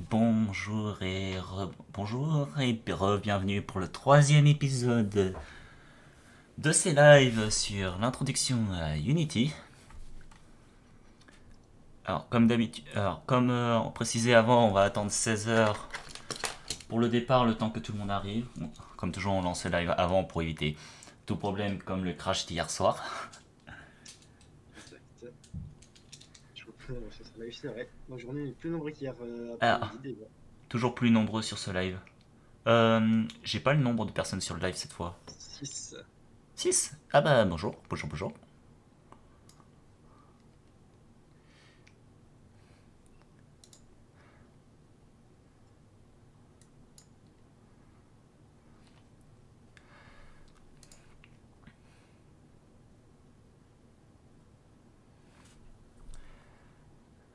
Bonjour et bienvenue pour le troisième épisode de ces lives sur l'introduction à Unity. Alors comme d'habitude, on précisait avant, on va attendre 16 heures pour le départ, le temps que tout le monde arrive. Bon, comme toujours, on lance le live avant pour éviter tout problème comme le crash d'hier soir. Exact. Je reprends sur ce live, c'est vrai. Ma journée est plus nombreux qu'hier Alors, après-midi déjà. toujours plus nombreux sur ce live. J'ai pas le nombre de personnes sur le live cette fois. 6. 6. Ah bah bonjour, bonjour, bonjour.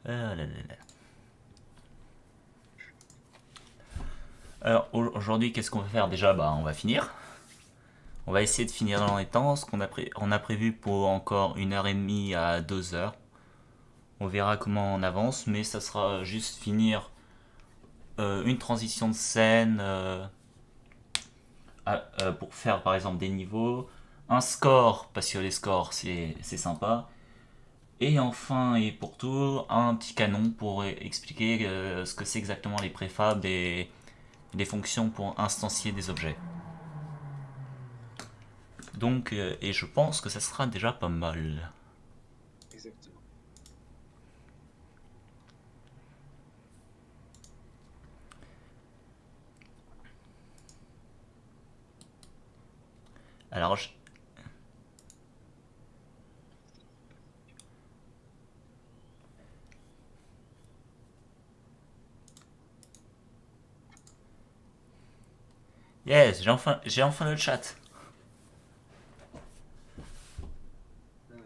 Là, là, là. Alors aujourd'hui, qu'est-ce qu'on va faire déjà? Bah, on va finir. On va essayer de finir dans les temps. On a prévu pour encore 1h30 à 2 heures. On verra comment on avance, mais ça sera juste finir une transition de scène pour faire par exemple des niveaux, un score, parce que les scores c'est sympa, et enfin et pour tout, un petit canon pour expliquer ce que c'est exactement les préfabs et les fonctions pour instancier des objets. Donc, et je pense que ça sera déjà pas mal. Exactement. Alors, yes, j'ai enfin le chat.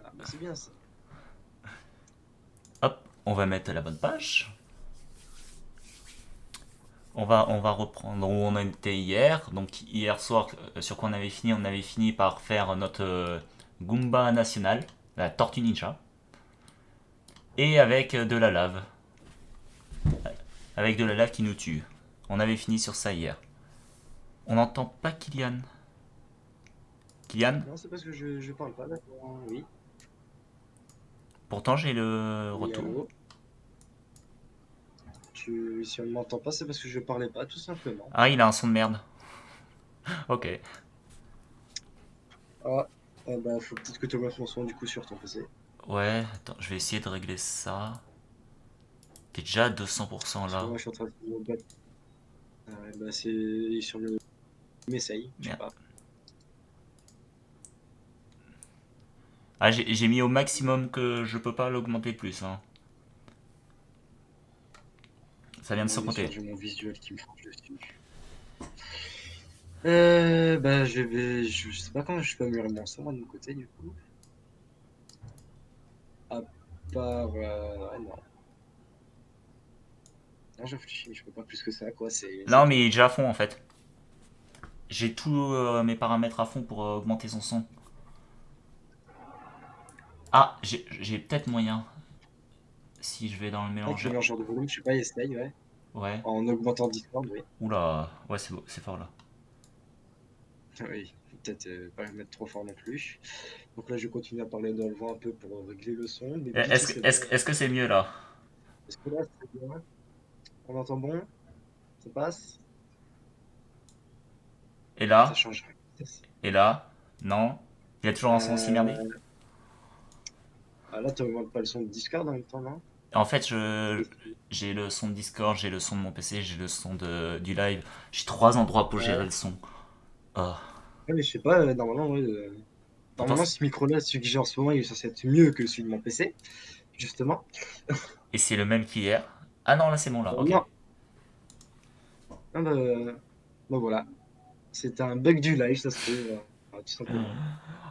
Ah, bah c'est bien ça. Hop, on va mettre la bonne page. On va reprendre où on était hier. Donc hier soir, sur quoi on avait fini? On avait fini par faire notre Goomba national, la Tortue Ninja, et avec de la lave. Avec de la lave qui nous tue. On avait fini sur ça hier. On n'entend pas Kylian. Kylian? Non, c'est parce que je parle pas, d'accord. Oui. Pourtant j'ai le Oui, retour. allô. Si on ne m'entend pas, c'est parce que je parlais pas, tout simplement. Ah, il a un son de merde. Ok. Ah, bah faut peut-être que tu ouvres ton son du coup sur ton PC. Ouais, attends, je vais essayer de régler ça. T'es déjà à 200% Parce que là. moi je suis en train de... Ah ouais, bah c'est sur le... M'essaye, je sais Merde. pas. Ah, j'ai mis au maximum que je peux pas l'augmenter plus, hein. Ça vient de se Attendez, sûr, compter. j'ai mon visuel qui me change dessus. Bah je sais pas quand je peux améliorer mon son moi de mon côté du coup. À part, ouais, non. Non, je réfléchis, je peux pas plus que ça, quoi, c'est Non, mais tout. il est déjà à fond en fait. J'ai tous mes paramètres à fond pour augmenter son son. Ah, j'ai peut-être moyen. Si je vais dans le Avec le mélangeur. mélangeur de volume, je sais pas, essaye, ouais. Ouais. En augmentant Discord, oui. Oula. Ouais, c'est fort là. Oui, faut peut-être pas le mettre trop fort non plus. Donc là, je continue à parler dans le vent un peu pour régler le son, mais vite fait, Est-ce que c'est bon. est-ce que c'est mieux là? Est-ce que là, c'est bien? On entend bon? Ça passe? Et Ça là? change rien. Et là? Non? Il y a toujours un son aussi merdique? Euh... Ah, là, tu augmentes pas le son de Discord en même temps, non? En fait, Parce que j'ai le son de Discord, j'ai le son de mon PC, j'ai le son du live. J'ai trois endroits pour gérer ouais. le son. Oh. Ouais, mais je sais pas, normalement, ouais, Pourtant, normalement, ce micro-là, celui que j'ai en ce moment, il est censé être mieux que celui de mon PC, justement. et c'est le même qu'hier. Ah non, là c'est bon là, ok. Non, ah bah voilà. C'était un bug du live, ça se trouve, tout simplement.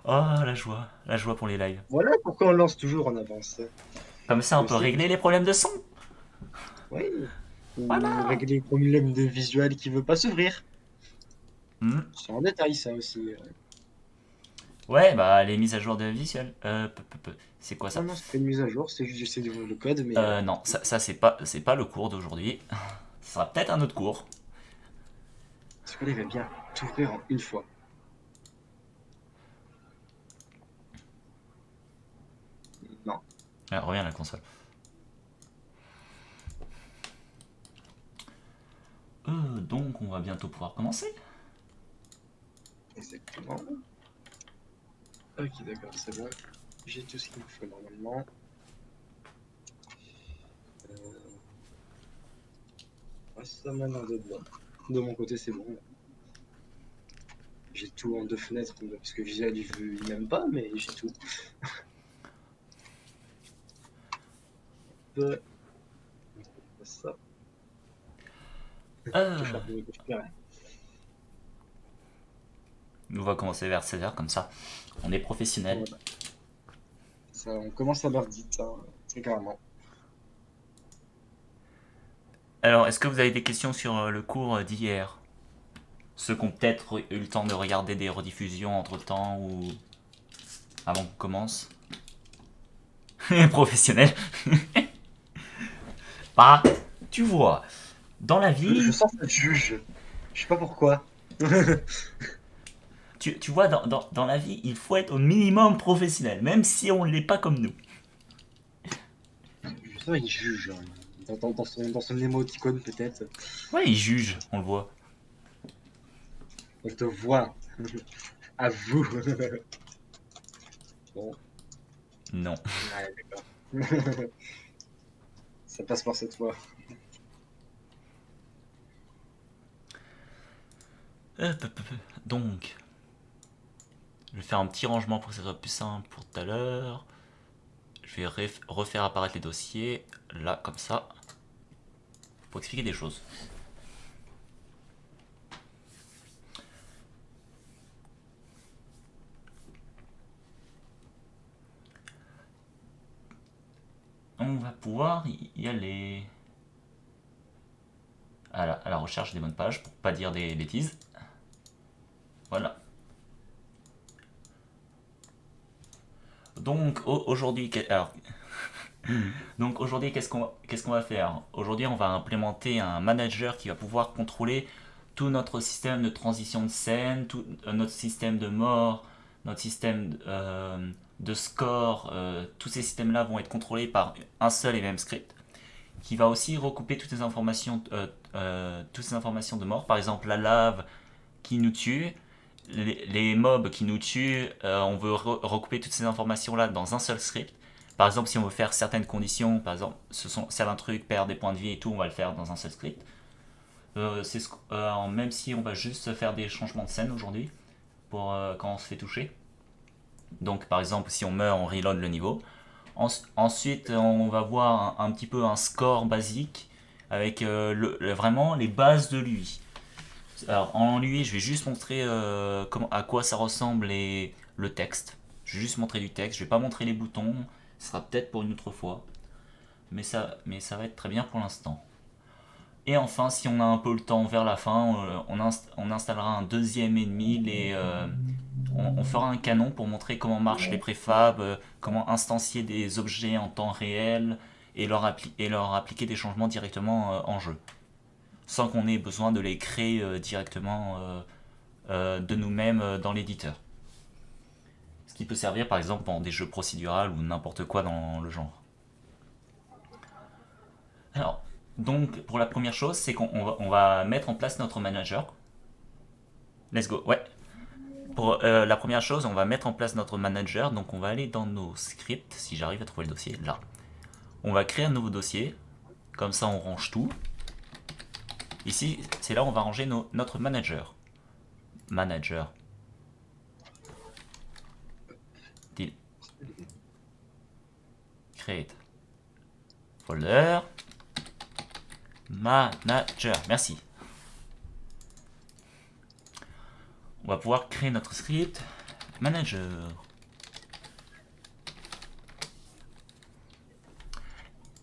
Oh, la joie pour les lives. Voilà pourquoi on lance toujours en avance. Comme ça, on Le peut site, régler les problèmes de son. oui. Ou Voilà. régler le problème de visuel qui veut pas s'ouvrir. Hmm. C'est en détail, ça aussi. Ouais, bah les mises à jour de visuel. C'est quoi Non, ça? non, c'est pas une mise à jour, c'est juste j'essaie d'ouvrir le code, mais Non, ça c'est pas le cours d'aujourd'hui. Ça sera peut-être un autre cours. Est-ce qu'on va bien tout faire en une fois? Non, Ouais, reviens à la console. Donc on va bientôt pouvoir commencer. exactement. Ok, d'accord, c'est bon. J'ai tout ce qu'il me faut normalement. Euh, ça m'a l'air d'être bon. De mon côté, c'est bon. J'ai tout en deux fenêtres, parce que Visual, il n'aime pas, mais j'ai tout. Euh, Ça, je vais Euh, faire de récupérer. on va commencer vers 16h comme ça. On est professionnel. Voilà. Ça, on commence à l'heure dite, hein, très clairement. Alors, est-ce que vous avez des questions sur le cours d'hier? Ceux qui ont peut-être eu le temps de regarder des rediffusions entre-temps ou avant qu'on commence? Professionnel. Bah, tu vois, dans la Je vie, sens cette juge. Je sais pas pourquoi. tu vois, dans la vie, il faut être au minimum professionnel, même si on ne l'est pas comme nous. Je sens une juge, hein. Dans son émoticône, peut-être. Ouais, il juge, on le voit. On te voit. À vous. Bon, Non. ouais, d'accord. Ça passe par cette fois. Donc, je vais faire un petit rangement pour que ça soit plus simple pour tout à l'heure. Je vais refaire apparaître les dossiers, là, comme ça, pour expliquer des choses. On va pouvoir y aller à la recherche des bonnes pages pour pas dire des bêtises. Voilà. Donc aujourd'hui, qu'est-ce qu'on va faire? Aujourd'hui, on va implémenter un manager qui va pouvoir contrôler tout notre système de transition de scène, tout notre système de mort, notre système de score. Tous ces systèmes-là vont être contrôlés par un seul et même script qui va aussi recouper toutes ces informations de mort. Par exemple, la lave qui nous tue, les mobs qui nous tuent, on veut recouper toutes ces informations-là dans un seul script. Par exemple, si on veut faire certaines conditions, par exemple, certains trucs, perdre des points de vie et tout, on va le faire dans un seul script. Même si on va juste faire des changements de scène aujourd'hui, pour quand on se fait toucher. Donc, par exemple, si on meurt, on reload le niveau. Ensuite, on va voir un petit peu un score basique avec vraiment les bases de lui. Alors, en lui, je vais juste montrer à quoi ça ressemble le texte. Je vais juste montrer du texte, je vais pas montrer les boutons. Ce sera peut-être pour une autre fois. Mais ça va être très bien pour l'instant. Et enfin, si on a un peu le temps vers la fin, on installera un deuxième ennemi. On fera un canon pour montrer comment marchent les préfabs, comment instancier des objets en temps réel et leur appliquer des changements directement en jeu, sans qu'on ait besoin de les créer directement de nous-mêmes dans l'éditeur. Ce qui peut servir par exemple dans des jeux procédurales ou n'importe quoi dans le genre. Alors, donc pour la première chose, c'est qu'on va mettre en place notre manager. Let's go, ouais. Pour la première chose, on va mettre en place notre manager. Donc on va aller dans nos scripts, si j'arrive à trouver le dossier, là. On va créer un nouveau dossier. Comme ça, on range tout. Ici, c'est là où on va ranger notre manager. Manager. Create. Folder. Manager. Merci. On va pouvoir créer notre script. Manager.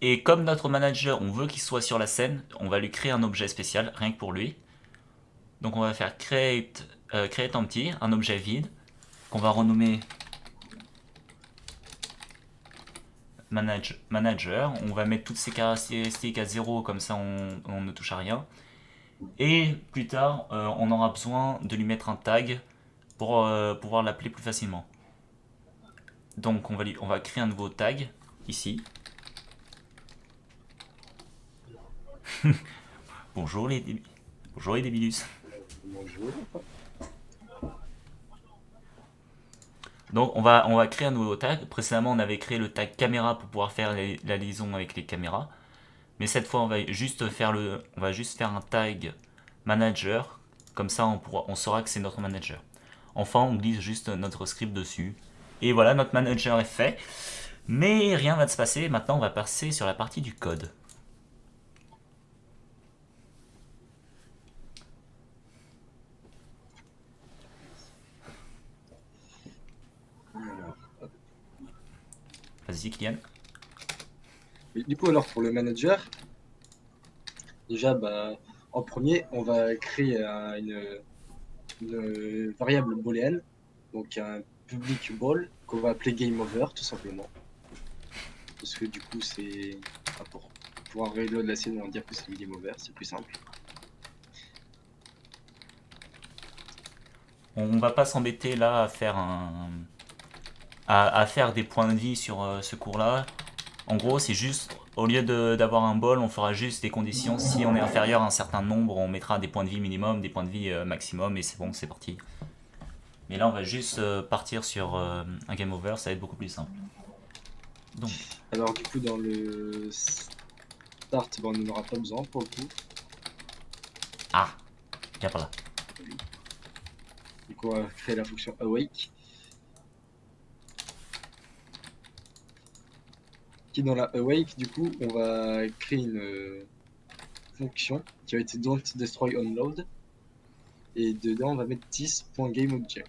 Et comme notre manager, on veut qu'il soit sur la scène, on va lui créer un objet spécial, rien que pour lui. Donc on va faire create empty, un objet vide, qu'on va renommer manager, on va mettre toutes ces caractéristiques à 0, comme ça on ne touche à rien. Et plus tard, on aura besoin de lui mettre un tag pour pouvoir l'appeler plus facilement. Donc on va créer un nouveau tag ici. Bonjour Bonjour les débilus. Bonjour. Donc on va créer un nouveau tag. Précédemment on avait créé le tag caméra pour pouvoir faire la liaison avec les caméras. Mais cette fois on va juste faire un tag manager. Comme ça on saura que c'est notre manager. Enfin on glisse juste notre script dessus. Et voilà, notre manager est fait. Mais rien va se passer. Maintenant on va passer sur la partie du code. Alors, Vas-y Kylian. et du coup, alors pour le manager, déjà, bah, en premier, on va créer une variable booléenne, donc un public bool qu'on va appeler game over tout simplement. Parce que du coup, c'est pour pouvoir reload la scène, on va dire que c'est une game over, c'est plus simple. On va pas s'embêter là à faire des points de vie sur ce cours-là. En gros, c'est juste, au lieu d'avoir un bol, on fera juste des conditions. Si on est inférieur à un certain nombre, on mettra des points de vie minimum, des points de vie maximum, et c'est bon, c'est parti. Mais là, on va juste partir sur un game over, ça va être beaucoup plus simple. Donc, Alors du coup, dans le start, bah, on n'en aura pas besoin pour le coup. ah, viens par là. Du coup, on va créer la fonction awake. Qui dans la awake, du coup, on va créer une fonction qui va être don't destroy on load. Et dedans, on va mettre 10.gameObject.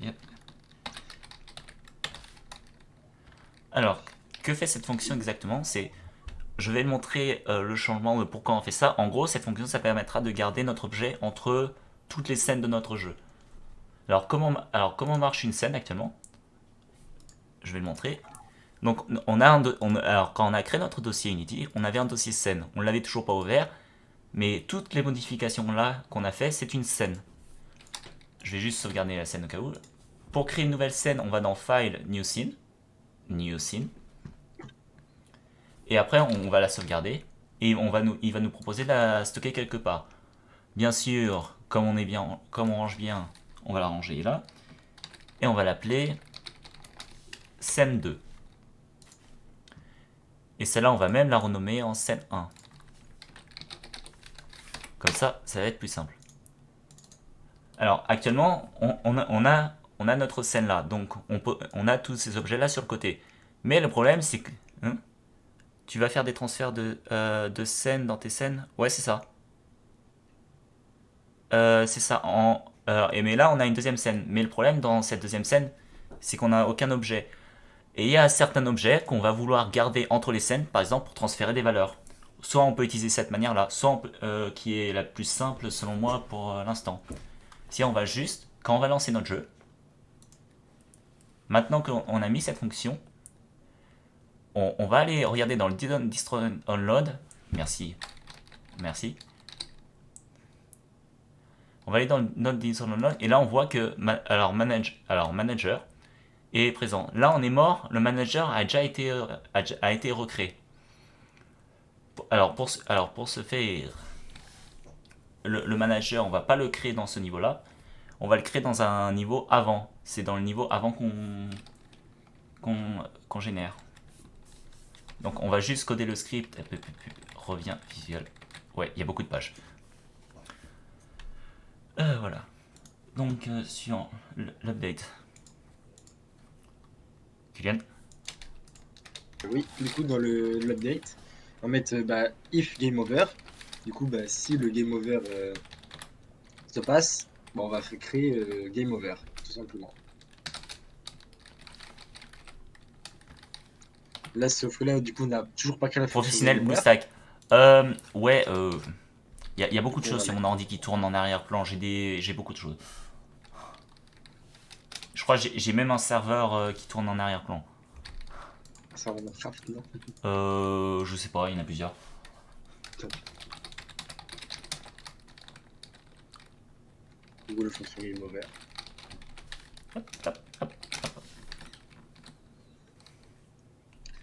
Yep. Alors, que fait cette fonction exactement? Je vais montrer le changement de pourquoi on fait ça. En gros, cette fonction, ça permettra de garder notre objet entre toutes les scènes de notre jeu. Alors, comment marche une scène actuellement? Je vais le montrer. Donc, alors, quand on a créé notre dossier Unity, on avait un dossier scène. On ne l'avait toujours pas ouvert, mais toutes les modifications là qu'on a fait, c'est une scène. Je vais juste sauvegarder la scène au cas où. Pour créer une nouvelle scène, on va dans File, New Scene. New Scene. Et après, on va la sauvegarder. Et il va nous proposer de la stocker quelque part. Bien sûr, comme on range bien, on va la ranger là. Et on va l'appeler scène 2. Et celle-là, on va même la renommer en scène 1. Comme ça va être plus simple. Alors, actuellement, on a notre scène là. Donc, on a tous ces objets là sur le côté. Mais le problème, c'est que tu vas faire des transferts de scènes dans tes scènes. Ouais, c'est ça. C'est ça. Mais là, on a une deuxième scène. Mais le problème dans cette deuxième scène, c'est qu'on n'a aucun objet. Et il y a certains objets qu'on va vouloir garder entre les scènes, par exemple, pour transférer des valeurs. Soit on peut utiliser cette manière-là, soit qui est la plus simple selon moi pour l'instant. Si on va juste, quand on va lancer notre jeu, maintenant qu'on a mis cette fonction, on va aller regarder dans le distro onload. Merci. Merci. On va aller dans le node distro onload et là on voit que manager est présent. Là on est mort, le manager a été recréé. Alors pour ce faire, le manager, on va pas le créer dans ce niveau-là. On va le créer dans un niveau avant. C'est dans le niveau avant qu'on génère. Donc on va juste coder le script. Revient visuel. Ouais, il y a beaucoup de pages. Voilà. Donc sur l'update. Kylian. Oui, du coup, dans l'update, on va mettre if game over. Du coup, si le game over se passe, on va créer game over, tout simplement. Là, sauf que là, du coup, on n'a toujours pas créé la fonction Professionnel game over. BlueStack. Ouais, il y a beaucoup de choses sur mon ordi qui tournent en arrière-plan. J'ai beaucoup de choses. crois que j'ai même un serveur qui tourne en arrière-plan. Ça va Minecraft, non? Je sais pas, il y en a plusieurs. Google fonction game over. Hop, hop, hop.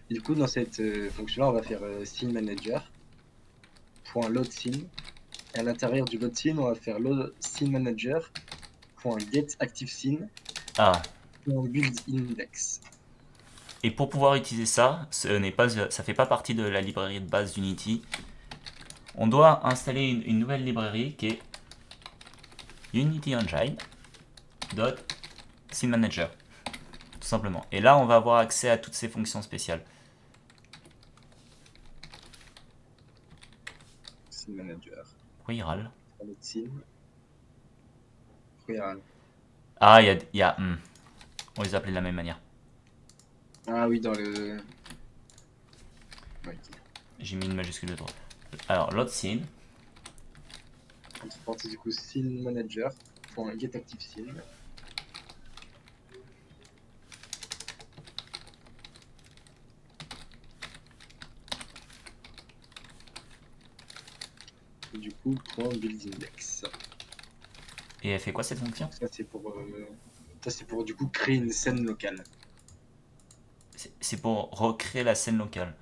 Et du coup, dans cette fonction-là, on va faire scene manager point load scene. Et à l'intérieur du load scene, on va faire load scene manager point get active scene Ah, point build index. et pour pouvoir utiliser ça, ça fait pas partie de la librairie de base d'Unity. On doit installer une nouvelle librairie qui est Unity Engine Scene Manager, tout simplement. Et là, on va avoir accès à toutes ces fonctions spéciales. Scene manager. Oui, il râle. Load scene. Real. Ah, on les appelait de la même manière. Ah oui, dans le. Ouais, ok. J'ai mis une majuscule de droite. Alors, load scene. On se porte du coup scene manager point get active scene. Et du coup, point build index. Et elle fait quoi cette fonction? Ça c'est pour du coup créer une scène locale. C'est pour recréer la scène locale.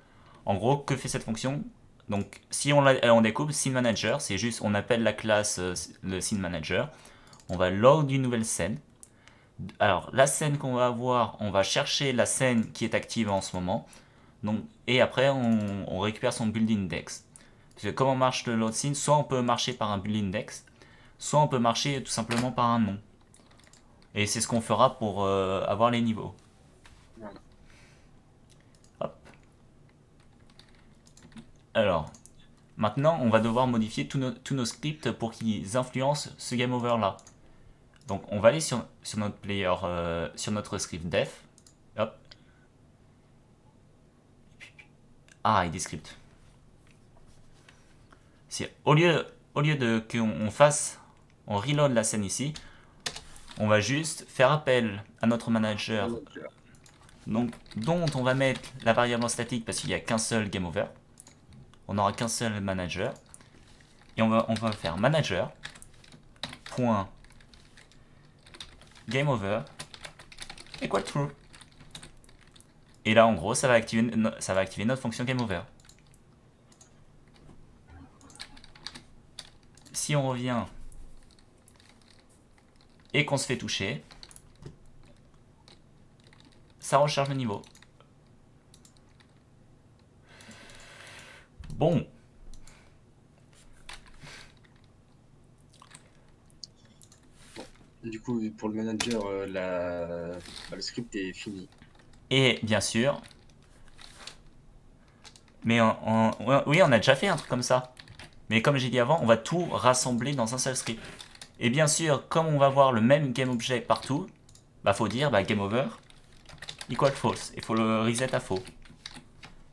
En gros, que fait cette fonction? Donc, si on découpe Scene Manager, c'est juste, on appelle la classe le Scene Manager. On va load une nouvelle scène. Alors, la scène qu'on va avoir, on va chercher la scène qui est active en ce moment. Donc, et après, on récupère son build index. Parce que comment marche le load scene? Soit on peut marcher par un build index, soit on peut marcher tout simplement par un nom. Et c'est ce qu'on fera pour avoir les niveaux. Voilà. Hop. Alors, maintenant, on va devoir modifier tous nos scripts pour qu'ils influencent ce game over là. Donc, on va aller sur notre player, sur notre script def. Hop. Ah, ID script. C'est au lieu de qu'on fasse, on reload la scène ici, on va juste faire appel à notre manager, Manager. donc, dont on va mettre la variable en statique parce qu'il n'y a qu'un seul game over. On n'aura qu'un seul manager. Et on va faire manager point game over equal true. Et là, en gros, ça va activer notre fonction game over. Si on revient et qu'on se fait toucher, ça recharge le niveau. Bon. Du coup, pour le manager, le script est fini. Et bien sûr, mais oui, on a déjà fait un truc comme ça. Mais comme j'ai dit avant, on va tout rassembler dans un seul script. Et bien sûr, comme on va voir le même game object partout, bah faut dire game over equal false. Il faut le reset à faux.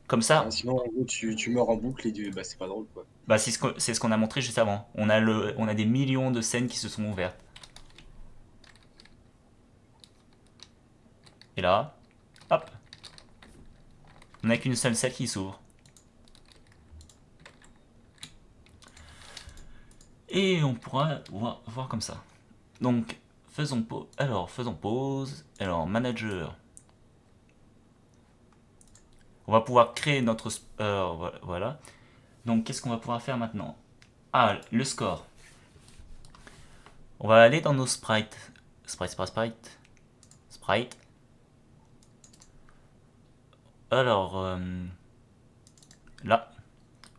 Comme ça, Sinon, en gros, tu meurs en boucle et bah, c'est pas drôle quoi. bah c'est ce qu'on a montré juste avant. On a des millions de scènes qui se sont ouvertes. Et là, hop, on n'a qu'une seule scène qui s'ouvre. Et on pourra voir comme ça. Donc, faisons pause. Faisons pause. Alors, manager. On va pouvoir créer notre... voilà. Donc, qu'est-ce qu'on va pouvoir faire maintenant? Ah, le score. On va aller dans nos sprites. Sprite. Alors, là.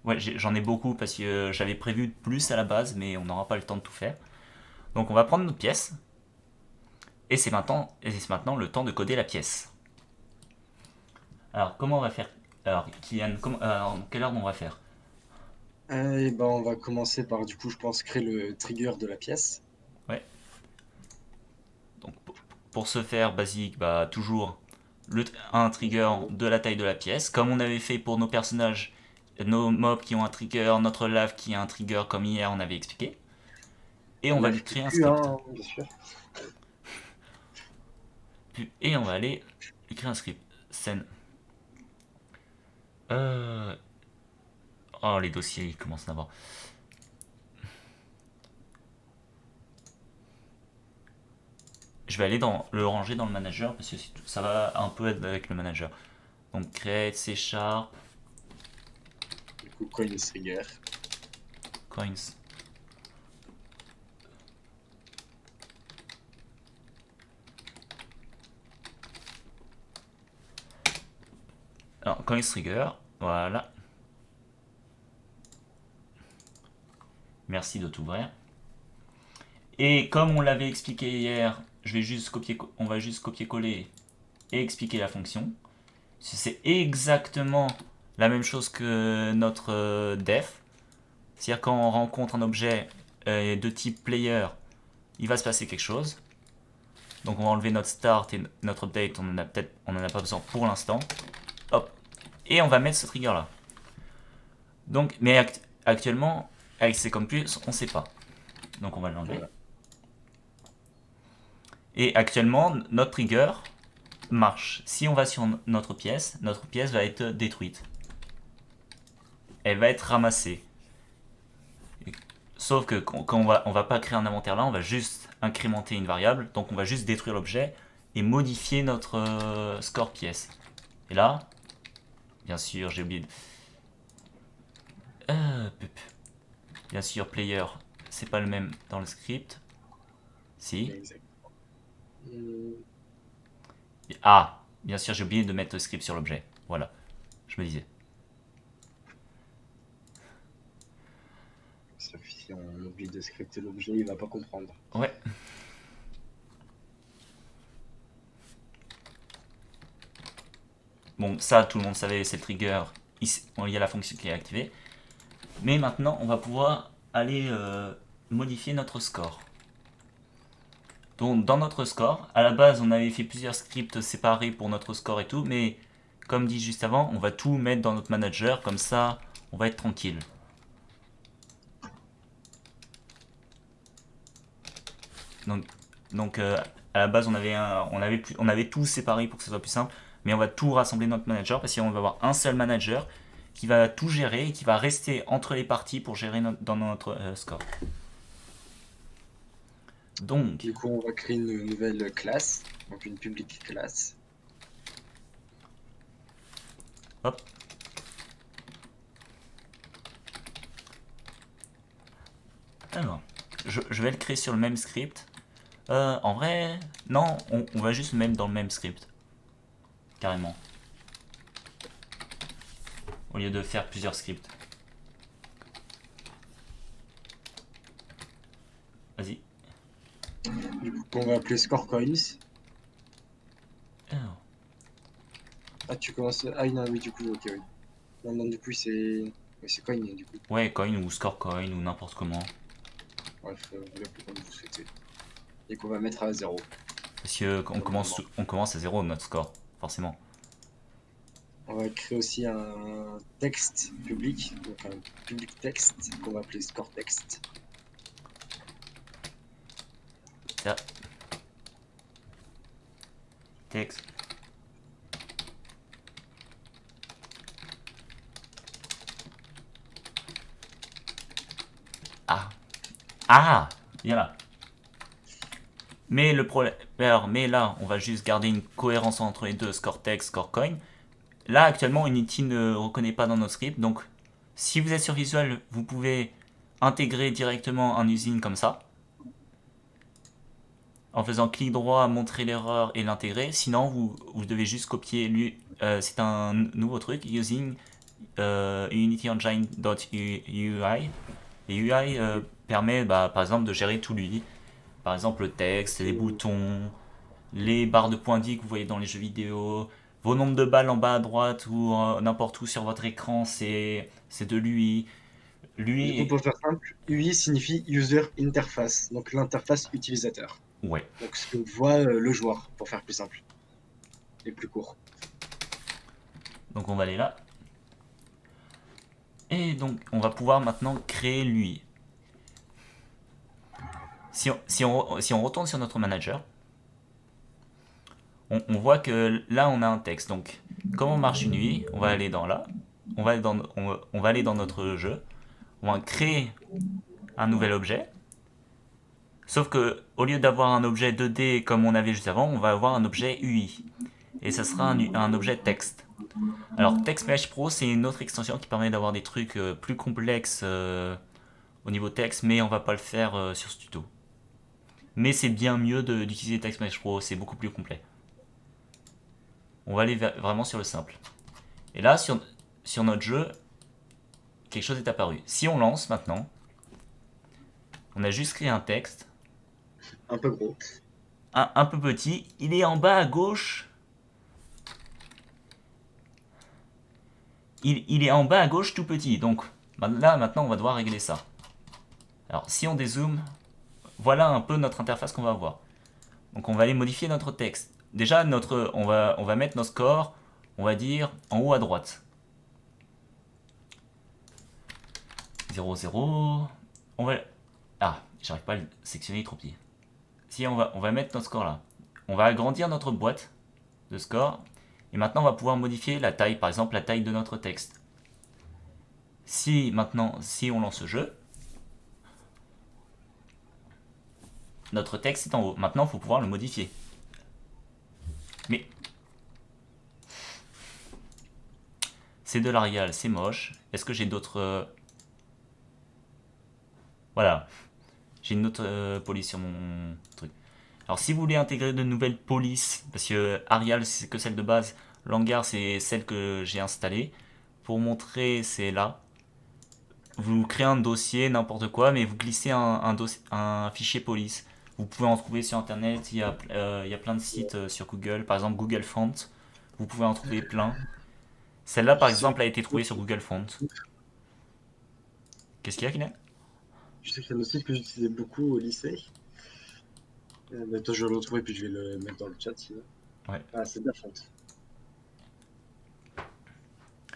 Ouais, j'en ai beaucoup parce que j'avais prévu plus à la base, mais on n'aura pas le temps de tout faire. Donc, on va prendre notre pièce. Et c'est maintenant le temps de coder la pièce. Alors, comment on va faire? Alors, Kylian, quelle ordre on va faire? Et bah, on va commencer par, du coup, je pense, créer le trigger de la pièce. Ouais. Donc, pour ce faire, basique, bah, toujours un trigger de la taille de la pièce, comme on avait fait pour nos personnages, nos mobs qui ont un trigger, notre lave qui a un trigger, comme hier on avait expliqué. Et on va lui créer un script. Hein, bien sûr. Et on va aller écrire un script. Scène. Oh, les dossiers, ils commencent à avoir. Je vais aller le ranger dans le manager parce que ça va un peu être avec le manager. Donc create C#, Du coup, coins trigger. coins. Alors, coins trigger, voilà. Merci de t'ouvrir. Et comme on l'avait expliqué hier, on va juste copier-coller et expliquer la fonction. C'est exactement la même chose que notre def. C'est-à-dire quand on rencontre un objet de type player, il va se passer quelque chose. Donc on va enlever notre start et notre update, on en a pas besoin pour l'instant. Hop. Et on va mettre ce trigger là. Donc, mais actuellement, avec C comme plus, on sait pas. Donc on va l'enlever. Voilà. Et actuellement, notre trigger marche. Si on va sur notre pièce va être détruite. Elle va être ramassée. Sauf que quand on va pas créer un inventaire là, on va juste incrémenter une variable. Donc on va juste détruire l'objet et modifier notre score pièce. Et là, bien sûr, j'ai oublié de... Bien sûr, player, c'est pas le même dans le script. Si. Exact. Ah, bien sûr, j'ai oublié de mettre le script sur l'objet. Voilà, je me disais. Sauf si on oublie de scripter l'objet, il va pas comprendre. Ouais. Bon, ça, tout le monde savait, c'est le trigger. Il y a la fonction qui est activée. Mais maintenant, on va pouvoir aller modifier notre score. Donc, dans notre score, à la base, on avait fait plusieurs scripts séparés pour notre score et tout, mais comme dit juste avant, on va tout mettre dans notre manager, comme ça, on va être tranquille. Donc à la base, on avait tout séparé pour que ce soit plus simple, mais on va tout rassembler dans notre manager parce qu'on va avoir un seul manager qui va tout gérer et qui va rester entre les parties pour gérer dans notre score. Donc, Du coup, on va créer une nouvelle classe, donc une public classe. hop. Alors, je vais le créer sur le même script. En vrai, non, on va juste le mettre dans le même script. Carrément. Au lieu de faire plusieurs scripts. Vas-y. Du coup, on va appeler score coins. Alors, Ah, tu commences. Ah, non, oui, du coup, ok, oui. Non, non, du coup, c'est. Oui, c'est coin, du coup. ouais, coin ou score coin ou n'importe comment. Bref, vous l'appelez comme vous souhaitez. Et qu'on va mettre à 0. Parce que on commence à zéro notre score, forcément. On va créer aussi un texte public, donc un public texte qu'on va appeler score text. Ça. Texte. Ah. Ah, bien là. Mais le problème, mais là, on va juste garder une cohérence entre les deux, score text, score coin. Là, actuellement, Unity ne reconnaît pas dans nos scripts, donc si vous êtes sur Visual, vous pouvez intégrer directement un usine comme ça, en faisant clic droit, montrer l'erreur et l'intégrer. Sinon, vous devez juste copier lui. C'est un nouveau truc, using unityengine.ui. Et UI permet, par exemple, de gérer tout l'UI. Par exemple, le texte, les boutons, les barres de pointilles que vous voyez dans les jeux vidéo, vos nombres de balles en bas à droite ou n'importe où sur votre écran, c'est de l'UI. Du coup, L'UI, pour faire simple, UI signifie User Interface, donc l'interface utilisateur. ouais. Donc ce que voit le joueur, pour faire plus simple et plus court. Donc on va aller là. Et donc on va pouvoir maintenant créer l'UI. Si on retourne sur notre manager, on voit que là, on a un texte. Donc, comment marche une UI? On va aller dans là. On va aller dans notre jeu. On va créer un nouvel objet. Sauf que, au lieu d'avoir un objet 2D comme on avait juste avant, on va avoir un objet UI. Et ça sera un objet texte. Alors, TextMesh Pro, c'est une autre extension qui permet d'avoir des trucs plus complexes au niveau texte, mais on va pas le faire sur ce tuto. Mais c'est bien mieux d'utiliser TextMesh Pro, c'est beaucoup plus complet. On va aller vraiment sur le simple. Et là, sur notre jeu, quelque chose est apparu. Si on lance maintenant, on a juste créé un texte, Un peu gros. un peu petit, il est en bas à gauche. Il est en bas à gauche tout petit, donc là maintenant on va devoir régler ça. Alors si on dézoome, voilà un peu notre interface qu'on va avoir. Donc on va aller modifier notre texte. Déjà on va mettre nos scores, on va dire en haut à droite. 0, 0. On va... Ah, j'arrive pas à le sectionner, il est trop petit. Si on va mettre notre score là. On va agrandir notre boîte de score. Et maintenant on va pouvoir modifier la taille, par exemple la taille de notre texte. Si on lance ce jeu, notre texte est en haut. Maintenant il faut pouvoir le modifier. Mais c'est de l'Arial, c'est moche. Est-ce que j'ai d'autres... Voilà. J'ai une autre police sur mon truc. Alors si vous voulez intégrer de nouvelles polices, parce que Arial c'est que celle de base, Languard c'est celle que j'ai installée. Pour montrer, c'est là. Vous créez un dossier, n'importe quoi, mais vous glissez un fichier police. Vous pouvez en trouver sur internet, il y a plein de sites sur Google, par exemple Google Font. Vous pouvez en trouver plein. Celle-là par Je sais, exemple a été trouvée sur Google Font. Qu'est-ce qu'il y a, Kylian? je sais qu'il y a un site que j'utilisais beaucoup au lycée. Toi, je vais le retrouver puis je vais le mettre dans le chat sinon. Ouais. Ah, c'est Dafont.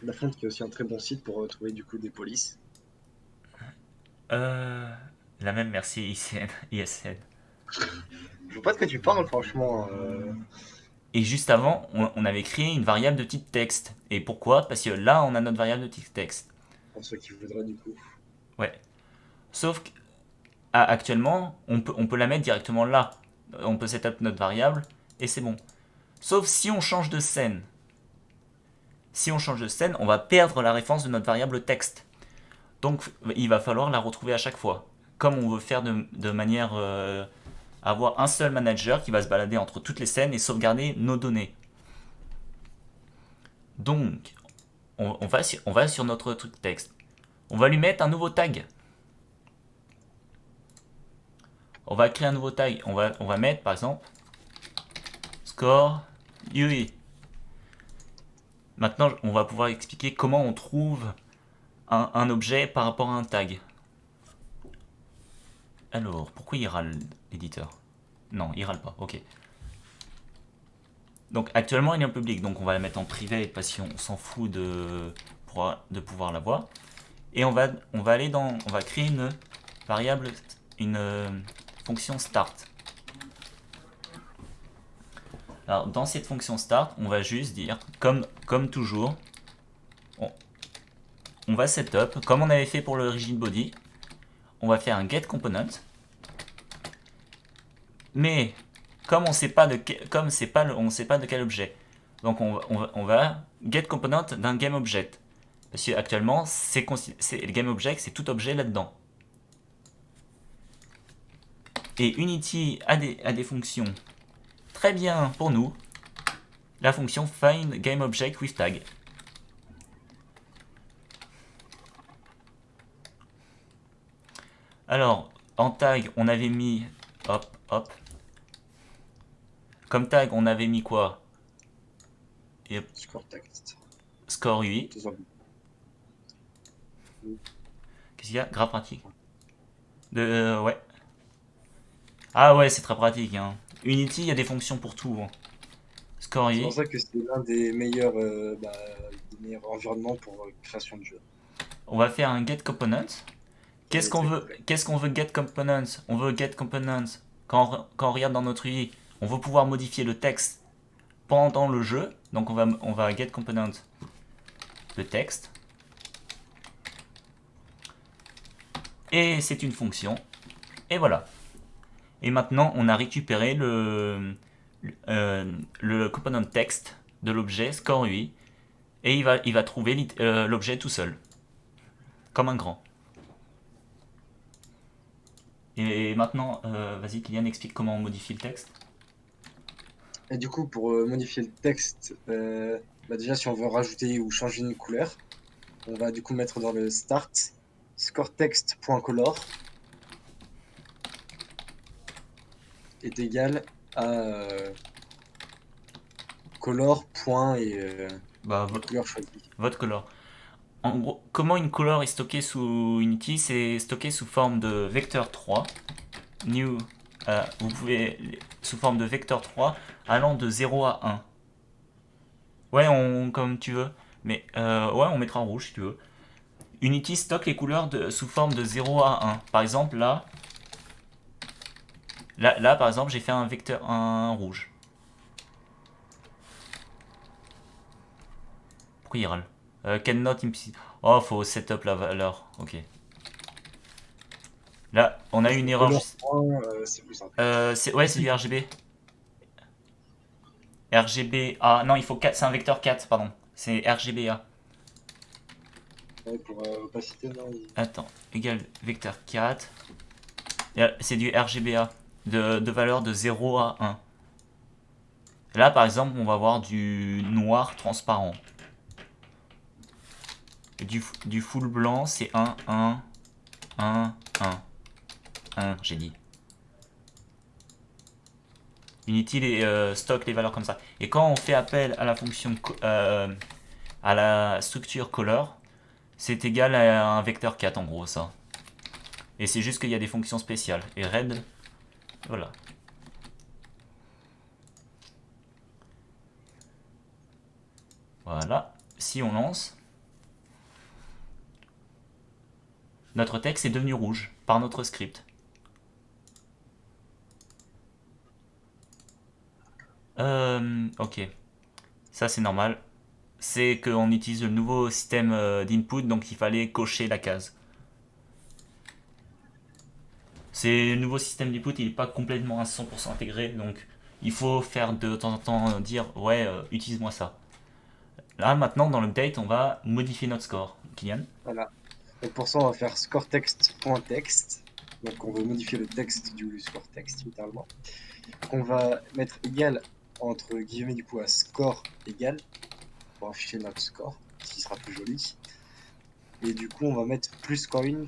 Dafont qui est aussi un très bon site pour retrouver du coup des polices. La même, merci ICN, ISN. Je vois pas de quoi tu parles, franchement. Et juste avant, on avait créé une variable de type texte. Et pourquoi? Parce que là, on a notre variable de type texte. Pour ceux qui voudraient du coup. Ouais. Sauf qu'actuellement, on peut la mettre directement là. On peut setup notre variable et c'est bon. Sauf si on change de scène. Si on change de scène, on va perdre la référence de notre variable texte. Donc, il va falloir la retrouver à chaque fois. Comme on veut faire de manière avoir un seul manager qui va se balader entre toutes les scènes et sauvegarder nos données. Donc, on va sur notre truc texte. On va lui mettre un nouveau tag. On va créer un nouveau tag. On va mettre par exemple score UI. Maintenant, on va pouvoir expliquer comment on trouve un objet par rapport à un tag. Alors, pourquoi il râle l'éditeur? Non, il râle pas, ok. Donc actuellement il est en public, donc on va la mettre en privé parce qu'on s'en fout de pouvoir la voir. Et on va créer une variable, une fonction start. Alors dans cette fonction start, on va juste dire, comme toujours, on va setup, comme on avait fait pour le rigid body, on va faire un get component. Mais comme on sait pas de quel objet, donc on va get component d'un game object. Parce que actuellement, le game object, c'est tout objet là-dedans. Et Unity a des fonctions très bien pour nous. La fonction find game object with tag. Alors, en tag, on avait mis, hop. Comme tag, on avait mis quoi? Score text. Score UI. Tout simplement. Qu'est-ce qu'il y a? Grave pratique. Ouais. Ah ouais, c'est très pratique. Hein. Unity, il y a des fonctions pour tout. Hein. Score C'est UI. pour ça que c'est l'un des meilleurs environnements pour création de jeux. On va faire un get component. Qu'est-ce qu'on veut, complet. get component? On veut get component. Quand on regarde dans notre UI, on veut pouvoir modifier le texte pendant le jeu, donc on va get component de texte. Et c'est une fonction. Et voilà. Et maintenant, on a récupéré le component text de l'objet score UI. Et il va trouver l'objet tout seul. Comme un grand. Et maintenant, vas-y Kylian, explique comment on modifie le texte. Et du coup, pour modifier le texte, bah déjà, si on veut rajouter ou changer une couleur, on va du coup mettre dans le start scoreText.color est égal à color point et Bah, la couleur choisie. votre color. En gros, comment une color est stockée sous Unity? C'est stocké sous forme de vecteur 3. New, vous pouvez, sous forme de vecteur 3, allant de 0 à 1. Ouais, comme tu veux. Mais ouais, on mettra en rouge si tu veux. Unity stocke les couleurs sous forme de 0 à 1. Par exemple, là par exemple, j'ai fait un vecteur un rouge. Pourquoi il râle Cannot implicit. Oh, faut setup la valeur. Ok. Là, on a eu une erreur. Color point, c'est plus simple. Ouais, c'est du RGB. RGBA. Non, il faut 4. C'est un vecteur 4, pardon. C'est RGBA. Ouais, pour opacité, non. Attends, égal vecteur 4. C'est du RGBA de valeur de 0 à 1. Là, par exemple, on va avoir du noir transparent. Et du full blanc, c'est 1, 1, 1, 1. 1, j'ai dit. Unity stocke les valeurs comme ça. Et quand on fait appel à la fonction, à la structure color, c'est égal à un vecteur 4 en gros, ça. Et c'est juste qu'il y a des fonctions spéciales. Et red, voilà. Voilà. Si on lance, notre texte est devenu rouge par notre script. Ok. Ça c'est normal. C'est qu'on utilise le nouveau système d'input, donc il fallait cocher la case. C'est le nouveau système d'input, il n'est pas complètement à 100% intégré, donc il faut faire de temps en temps dire ouais, utilise-moi ça. Là maintenant dans l'update, on va modifier notre score. Kylian. Voilà. Donc pour ça, on va faire scoreText.text. Donc on veut modifier le texte du scoreText, littéralement. On va mettre égal entre guillemets du coup à score égal pour afficher notre score, ce qui sera plus joli. Et du coup, on va mettre plus coins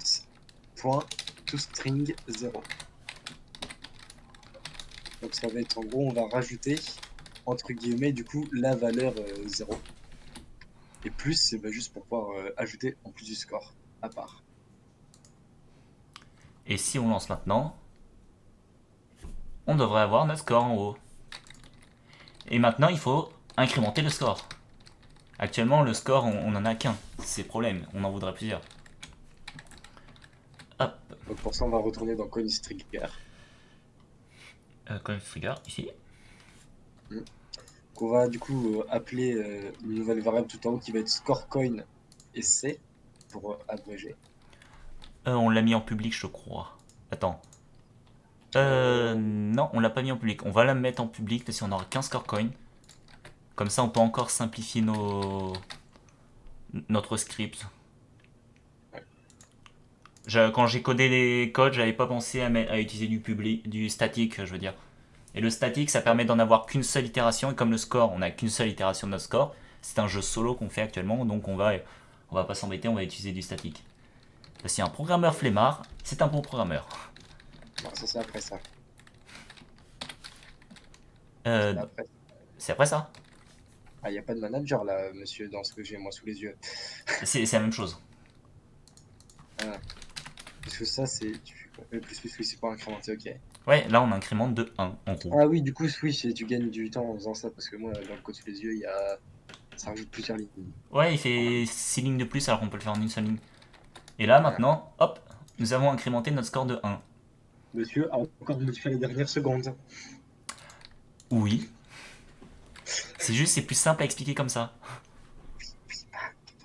point toString 0. Donc ça va être en gros, on va rajouter entre guillemets du coup la valeur 0. Et plus, c'est juste pour pouvoir ajouter en plus du score à part. Et si on lance maintenant, on devrait avoir notre score en haut. Et maintenant, il faut incrémenter le score. Actuellement, le score, on en a qu'un. C'est le problème. On en voudrait plusieurs. Hop. Donc pour ça, on va retourner dans CoinStrigger. Trigger, ici. Qu'on va du coup appeler une nouvelle variable tout en haut qui va être scoreCoin et C pour abréger. On l'a mis en public, je crois. Attends. Non, on l'a pas mis en public. On va la mettre en public parce qu'on aura qu'un score coin. Comme ça, on peut encore simplifier notre script. Quand j'ai codé les codes, j'avais pas pensé à utiliser du statique, je veux dire. Et le statique, ça permet d'en avoir qu'une seule itération. Et comme le score, on n'a qu'une seule itération de notre score. C'est un jeu solo qu'on fait actuellement, donc on va pas s'embêter, on va utiliser du statique. Si un programmeur flemmard, c'est un bon programmeur. Non, ça c'est après ça. Euh, C'est après. c'est après ça. Ah, il n'y a pas de manager là, monsieur, dans ce que j'ai moi sous les yeux. C'est la même chose. Ah. Parce que ça, c'est. Oui, c'est pas incrémenté, ok. Ouais, là on incrémente de 1 en gros. Ah oui, du coup, oui, tu gagnes du temps en faisant ça, parce que moi, dans le code sous les yeux, ça rajoute plusieurs lignes. Ouais, il fait 6 lignes de plus alors qu'on peut le faire en une seule ligne. Et là Voilà. maintenant, hop, nous avons incrémenté notre score de 1. Monsieur a encore modifié les dernières secondes. Oui. C'est juste, c'est plus simple à expliquer comme ça.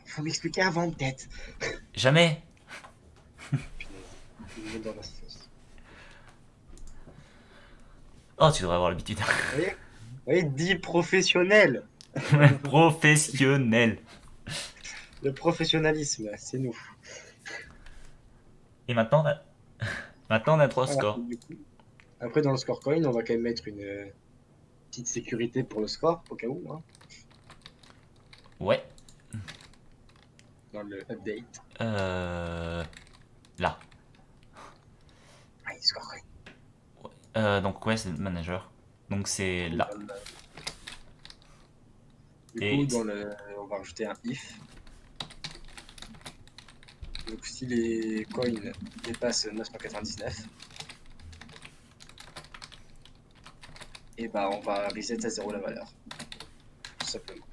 Faut m'expliquer avant, peut-être. Jamais. Punaise. Il me met dans la sauce. Oh, tu devrais avoir l'habitude. Vous voyez? Vous voyez, dit professionnel. Professionnel. Le professionnalisme, c'est nous. Et maintenant, maintenant on a 3 Voilà. scores. Du coup, après, dans le score coin, on va quand même mettre une petite sécurité pour le score, au cas où, hein, Ouais. dans le update. Là. Allez, score coin. Donc ouais, c'est le manager. Donc c'est Du là. coup, Et on va rajouter un if. Donc, si les coins dépassent 999, et bah, on va reset à zéro la valeur. Tout simplement.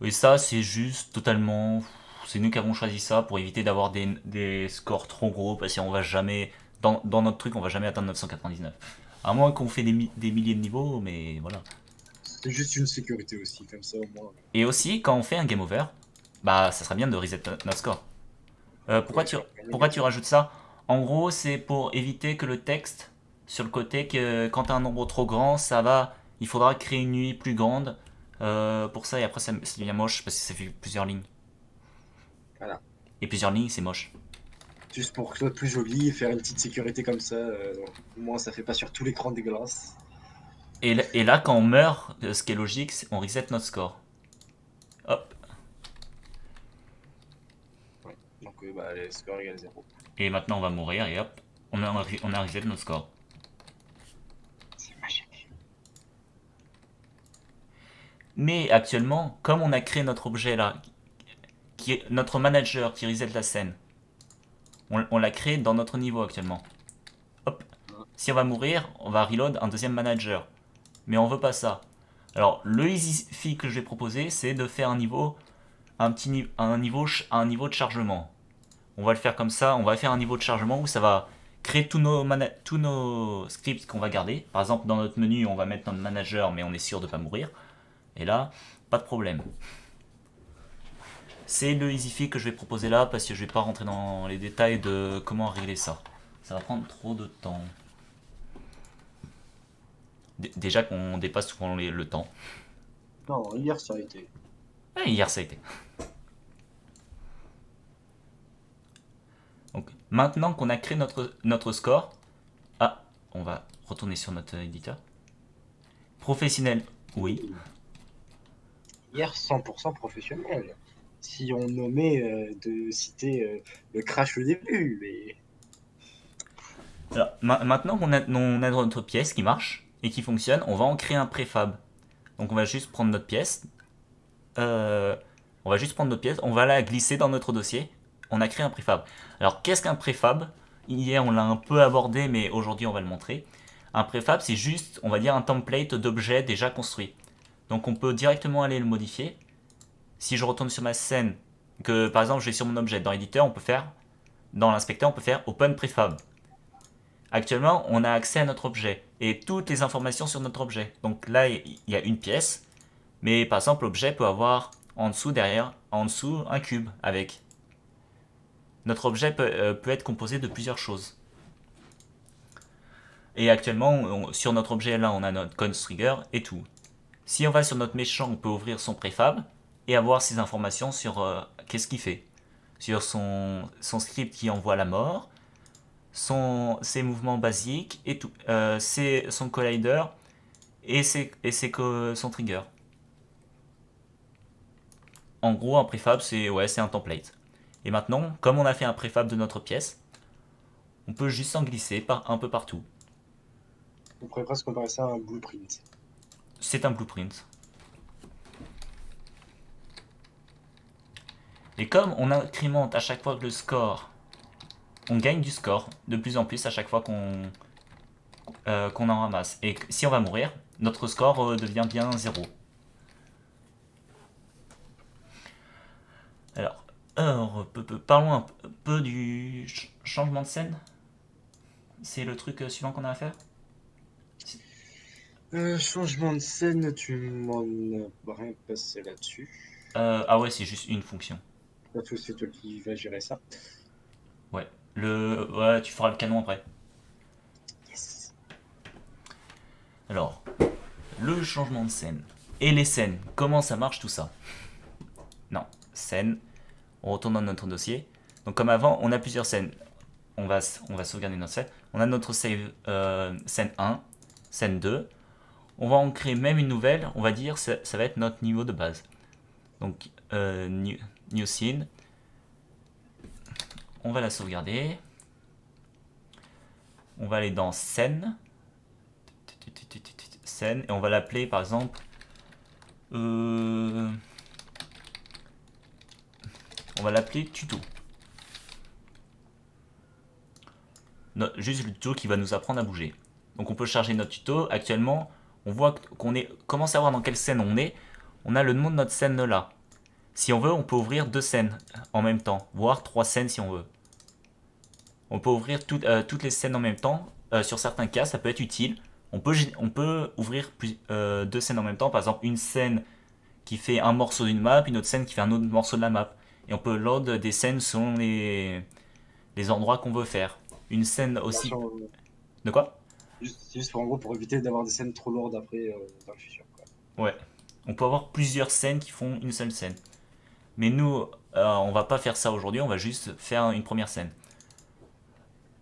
oui, ça c'est juste totalement. C'est nous qui avons choisi ça pour éviter d'avoir des scores trop gros parce qu'on va jamais. Dans notre truc, on va jamais atteindre 999. À moins qu'on fait des milliers de niveaux, mais voilà. C'est juste une sécurité aussi, comme ça au moins. Et aussi, quand on fait un game over, bah ça serait bien de reset notre score. Ouais, le score coin Pourquoi tu négatif. rajoutes ça? En gros, c'est pour éviter que le texte sur le côté, que quand tu as un nombre trop grand, ça va. Il faudra créer une nuit plus grande pour ça, et après ça devient moche parce que ça fait plusieurs lignes. Voilà. Et plusieurs lignes, c'est moche. Juste pour que ce soit plus joli et faire une petite sécurité comme ça. Au moins, ça fait pas sur tout l'écran dégueulasse. Et là, quand on meurt, ce qui est logique, on reset notre score. Hop. Ouais. Donc, bah, le score égale zéro. Et maintenant, on va mourir et hop, on a reset notre score. C'est magique. Mais actuellement, comme on a créé notre objet là, qui est notre manager qui reset la scène, on l'a créé dans notre niveau actuellement. Hop. Si on va mourir, on va reload un deuxième manager. Mais on veut pas ça. Alors, le easy fix que je vais proposer, c'est de faire un niveau de chargement. On va le faire comme ça, on va faire un niveau de chargement où ça va créer tous nos scripts qu'on va garder. Par exemple, dans notre menu, on va mettre notre manager, mais on est sûr de ne pas mourir. Et là, pas de problème. C'est le easy fix que je vais proposer là parce que je vais pas rentrer dans les détails de comment régler ça. Ça va prendre trop de temps. Déjà qu'on dépasse souvent le temps. Non, hier, ça a été. Ah, hier ça a été. Donc maintenant qu'on a créé notre score, ah, on va retourner sur notre éditeur. Professionnel, oui. Hier, 100% professionnel. Si on nommait de citer le crash au début, mais. Alors maintenant on a notre pièce qui marche et qui fonctionne, on va en créer un préfab. Donc on va juste prendre notre pièce, euh, on va la glisser dans notre dossier. On a créé un préfab. Alors qu'est-ce qu'un préfab? Hier on l'a un peu abordé, mais aujourd'hui on va le montrer. Un préfab c'est juste, on va dire, un template d'objets déjà construit. Donc on peut directement aller le modifier. Si je retourne sur ma scène, que par exemple je vais sur mon objet, dans l'éditeur on peut faire, dans l'inspecteur on peut faire Open Prefab. Actuellement on a accès à notre objet et toutes les informations sur notre objet. Donc là il y a une pièce, mais par exemple l'objet peut avoir en dessous un cube avec. Notre objet peut être composé de plusieurs choses. Et actuellement sur notre objet là on a notre cons trigger et tout. Si on va sur notre méchant, on peut ouvrir son préfab et avoir ses informations sur qu'est-ce qu'il fait. Sur son script qui envoie la mort, ses mouvements basiques, et tout, son collider son trigger. En gros, un préfab, c'est un template. Et maintenant, comme on a fait un préfab de notre pièce, on peut juste s'en glisser un peu partout. On pourrait presque comparer ça à un blueprint. C'est un blueprint. Et comme on incrémente à chaque fois que le score, on gagne du score de plus en plus à chaque fois qu'on en ramasse. Et si on va mourir, notre score devient bien 0. Alors, parlons un peu du changement de scène. C'est le truc suivant qu'on a à faire. Changement de scène, tu m'en as rien passé là-dessus. Ah ouais, c'est juste une fonction. Pas tout, c'est toi qui vas gérer ça. Ouais. Ouais, tu feras le canon après. Yes. Alors, le changement de scène. Et les scènes, comment ça marche tout ça? Non, scène, on retourne dans notre dossier. Donc comme avant, on a plusieurs scènes. On va sauvegarder notre scène. On a notre save scène 1, scène 2. On va en créer même une nouvelle, on va dire ça va être notre niveau de base. Donc new scene, on va la sauvegarder. On va aller dans scène. Scène, et on va l'appeler par exemple. On va l'appeler tuto. Juste le tuto qui va nous apprendre à bouger. Donc on peut charger notre tuto. Actuellement, on voit qu'on commence à voir dans quelle scène on est. On a le nom de notre scène là. Si on veut, on peut ouvrir 2 scènes en même temps, voire 3 scènes si on veut. On peut ouvrir toutes les scènes en même temps. Sur certains cas, ça peut être utile. On peut ouvrir 2 scènes en même temps. Par exemple, une scène qui fait un morceau d'une map, une autre scène qui fait un autre morceau de la map. Et on peut load des scènes selon les endroits qu'on veut faire. Une scène aussi. De quoi? C'est juste en gros pour éviter d'avoir des scènes trop lourdes après dans le futur, quoi. Ouais. On peut avoir plusieurs scènes qui font une seule scène. Mais nous, on va pas faire ça aujourd'hui, on va juste faire une première scène.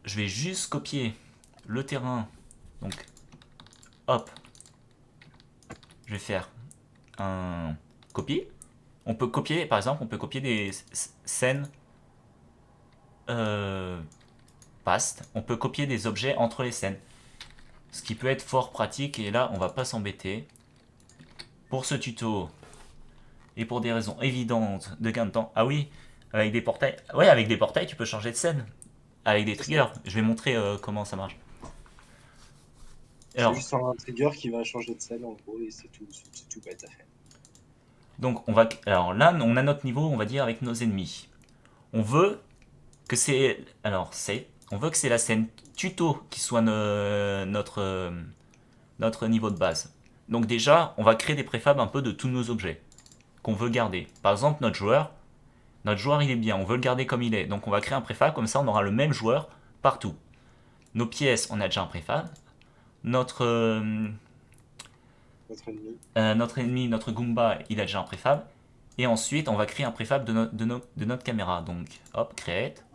Je vais juste copier le terrain. Donc, hop. Je vais faire un copier. On peut copier, par exemple, on peut copier des scènes past. On peut copier des objets entre les scènes. Ce qui peut être fort pratique, et là, on va pas s'embêter. Pour ce tuto, et pour des raisons évidentes de gain de temps. Ah oui, avec des portails. Ouais, avec des portails, tu peux changer de scène. Avec des C'est ça. triggers. Je vais montrer comment ça marche. C'est Alors, juste un trigger qui va changer de scène en gros et c'est tout bête à faire. donc on va. Alors là, on a notre niveau, on va dire, avec nos ennemis. On veut que c'est. Alors, c'est. On veut que c'est la scène tuto qui soit notre niveau de base. Donc déjà, on va créer des préfabs un peu de tous nos objets qu'on veut garder. Par exemple, notre joueur il est bien, on veut le garder comme il est. Donc on va créer un préfab, comme ça on aura le même joueur partout. Nos pièces, on a déjà un préfab. Notre, Notre ennemi. notre ennemi, notre Goomba, il a déjà un préfab. Et ensuite, on va créer un préfab de notre caméra. Donc, hop, create,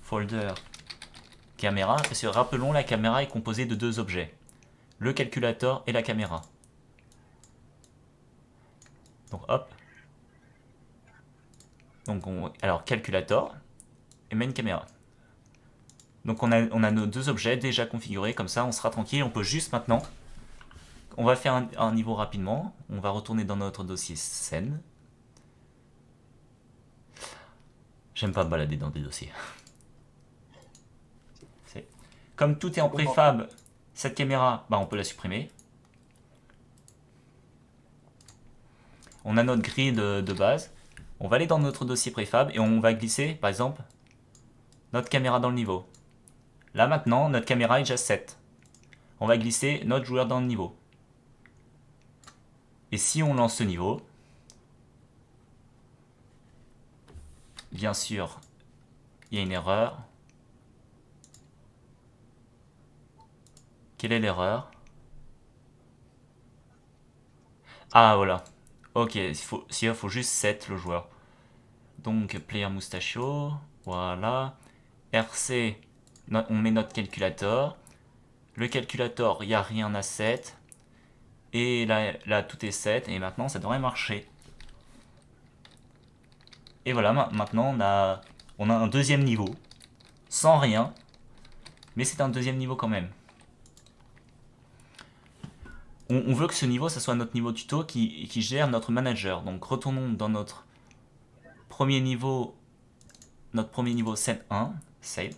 folder, caméra. Parce que rappelons, la caméra est composée de 2 objets. Le calculateur et la caméra. Donc, hop. Donc, alors, calculator et main caméra. Donc, on a nos 2 objets déjà configurés. Comme ça, on sera tranquille. On peut juste maintenant. On va faire un niveau rapidement. On va retourner dans notre dossier scène. J'aime pas me balader dans des dossiers. Comme tout est en préfab, cette caméra, bah, on peut la supprimer. On a notre grille de base. On va aller dans notre dossier préfab et on va glisser, par exemple, notre caméra dans le niveau. Là maintenant, notre caméra est déjà 7. On va glisser notre joueur dans le niveau. Et si on lance ce niveau, bien sûr, il y a une erreur. Quelle est l'erreur? Ah voilà. Ok, il faut juste 7 le joueur. Donc player moustachio, voilà. RC, on met notre calculator. Le calculator, il n'y a rien à 7. Et là, tout est 7. Et maintenant, ça devrait marcher. Et voilà, maintenant, on a un deuxième niveau. Sans rien. Mais c'est un deuxième niveau quand même. On veut que ce niveau, ça soit notre niveau tuto qui gère notre manager. Donc retournons dans notre premier niveau scène 1. Save.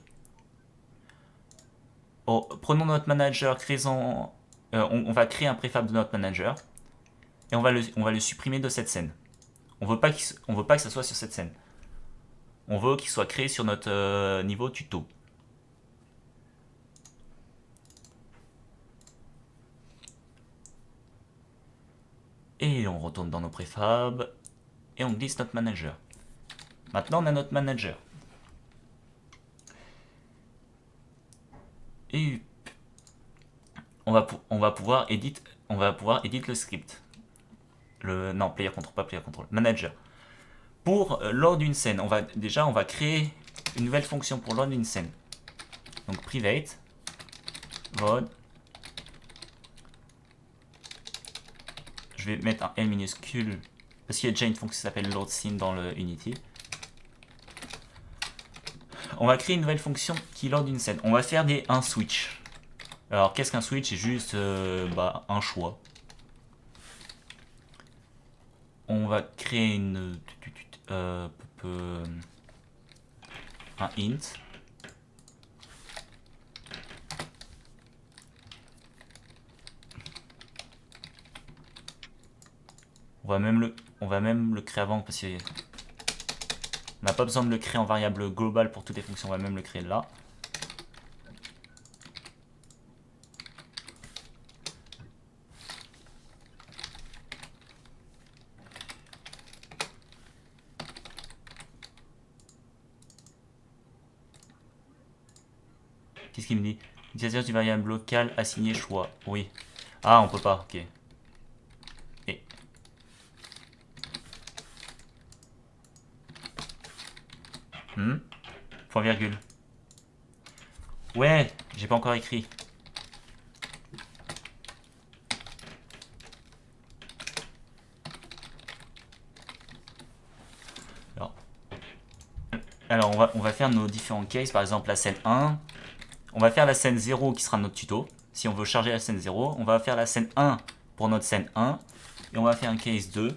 Oh, prenons notre manager, on va créer un préfab de notre manager. Et on va le supprimer de cette scène. On veut pas que ça soit sur cette scène. On veut qu'il soit créé sur notre niveau tuto. Et on retourne dans nos préfabs. Et on glisse notre manager. Maintenant, on a notre manager. Et on va pouvoir edit le script. Non, player control, pas player control, manager. Pour lors d'une scène, on va créer une nouvelle fonction pour lors d'une scène. Donc private void. Je vais mettre un L minuscule parce qu'il y a déjà une fonction qui s'appelle load scene dans le Unity. On va créer une nouvelle fonction qui lors d'une scène. On va faire un switch. Alors qu'est-ce qu'un switch? C'est juste un choix. On va créer un int. On va même le créer avant parce que on n'a pas besoin de le créer en variable globale pour toutes les fonctions. On va même le créer là. Qu'est-ce qu'il me dit? Utilisateur du variable local assigné choix. Oui. Ah, on peut pas. Ok. Et point virgule. Ouais, j'ai pas encore écrit. Alors on va faire nos différents cases. Par exemple, la scène 1. On va faire la scène 0 qui sera notre tuto. Si on veut charger la scène 0, on va faire la scène 1 pour notre scène 1. Et on va faire un case 2.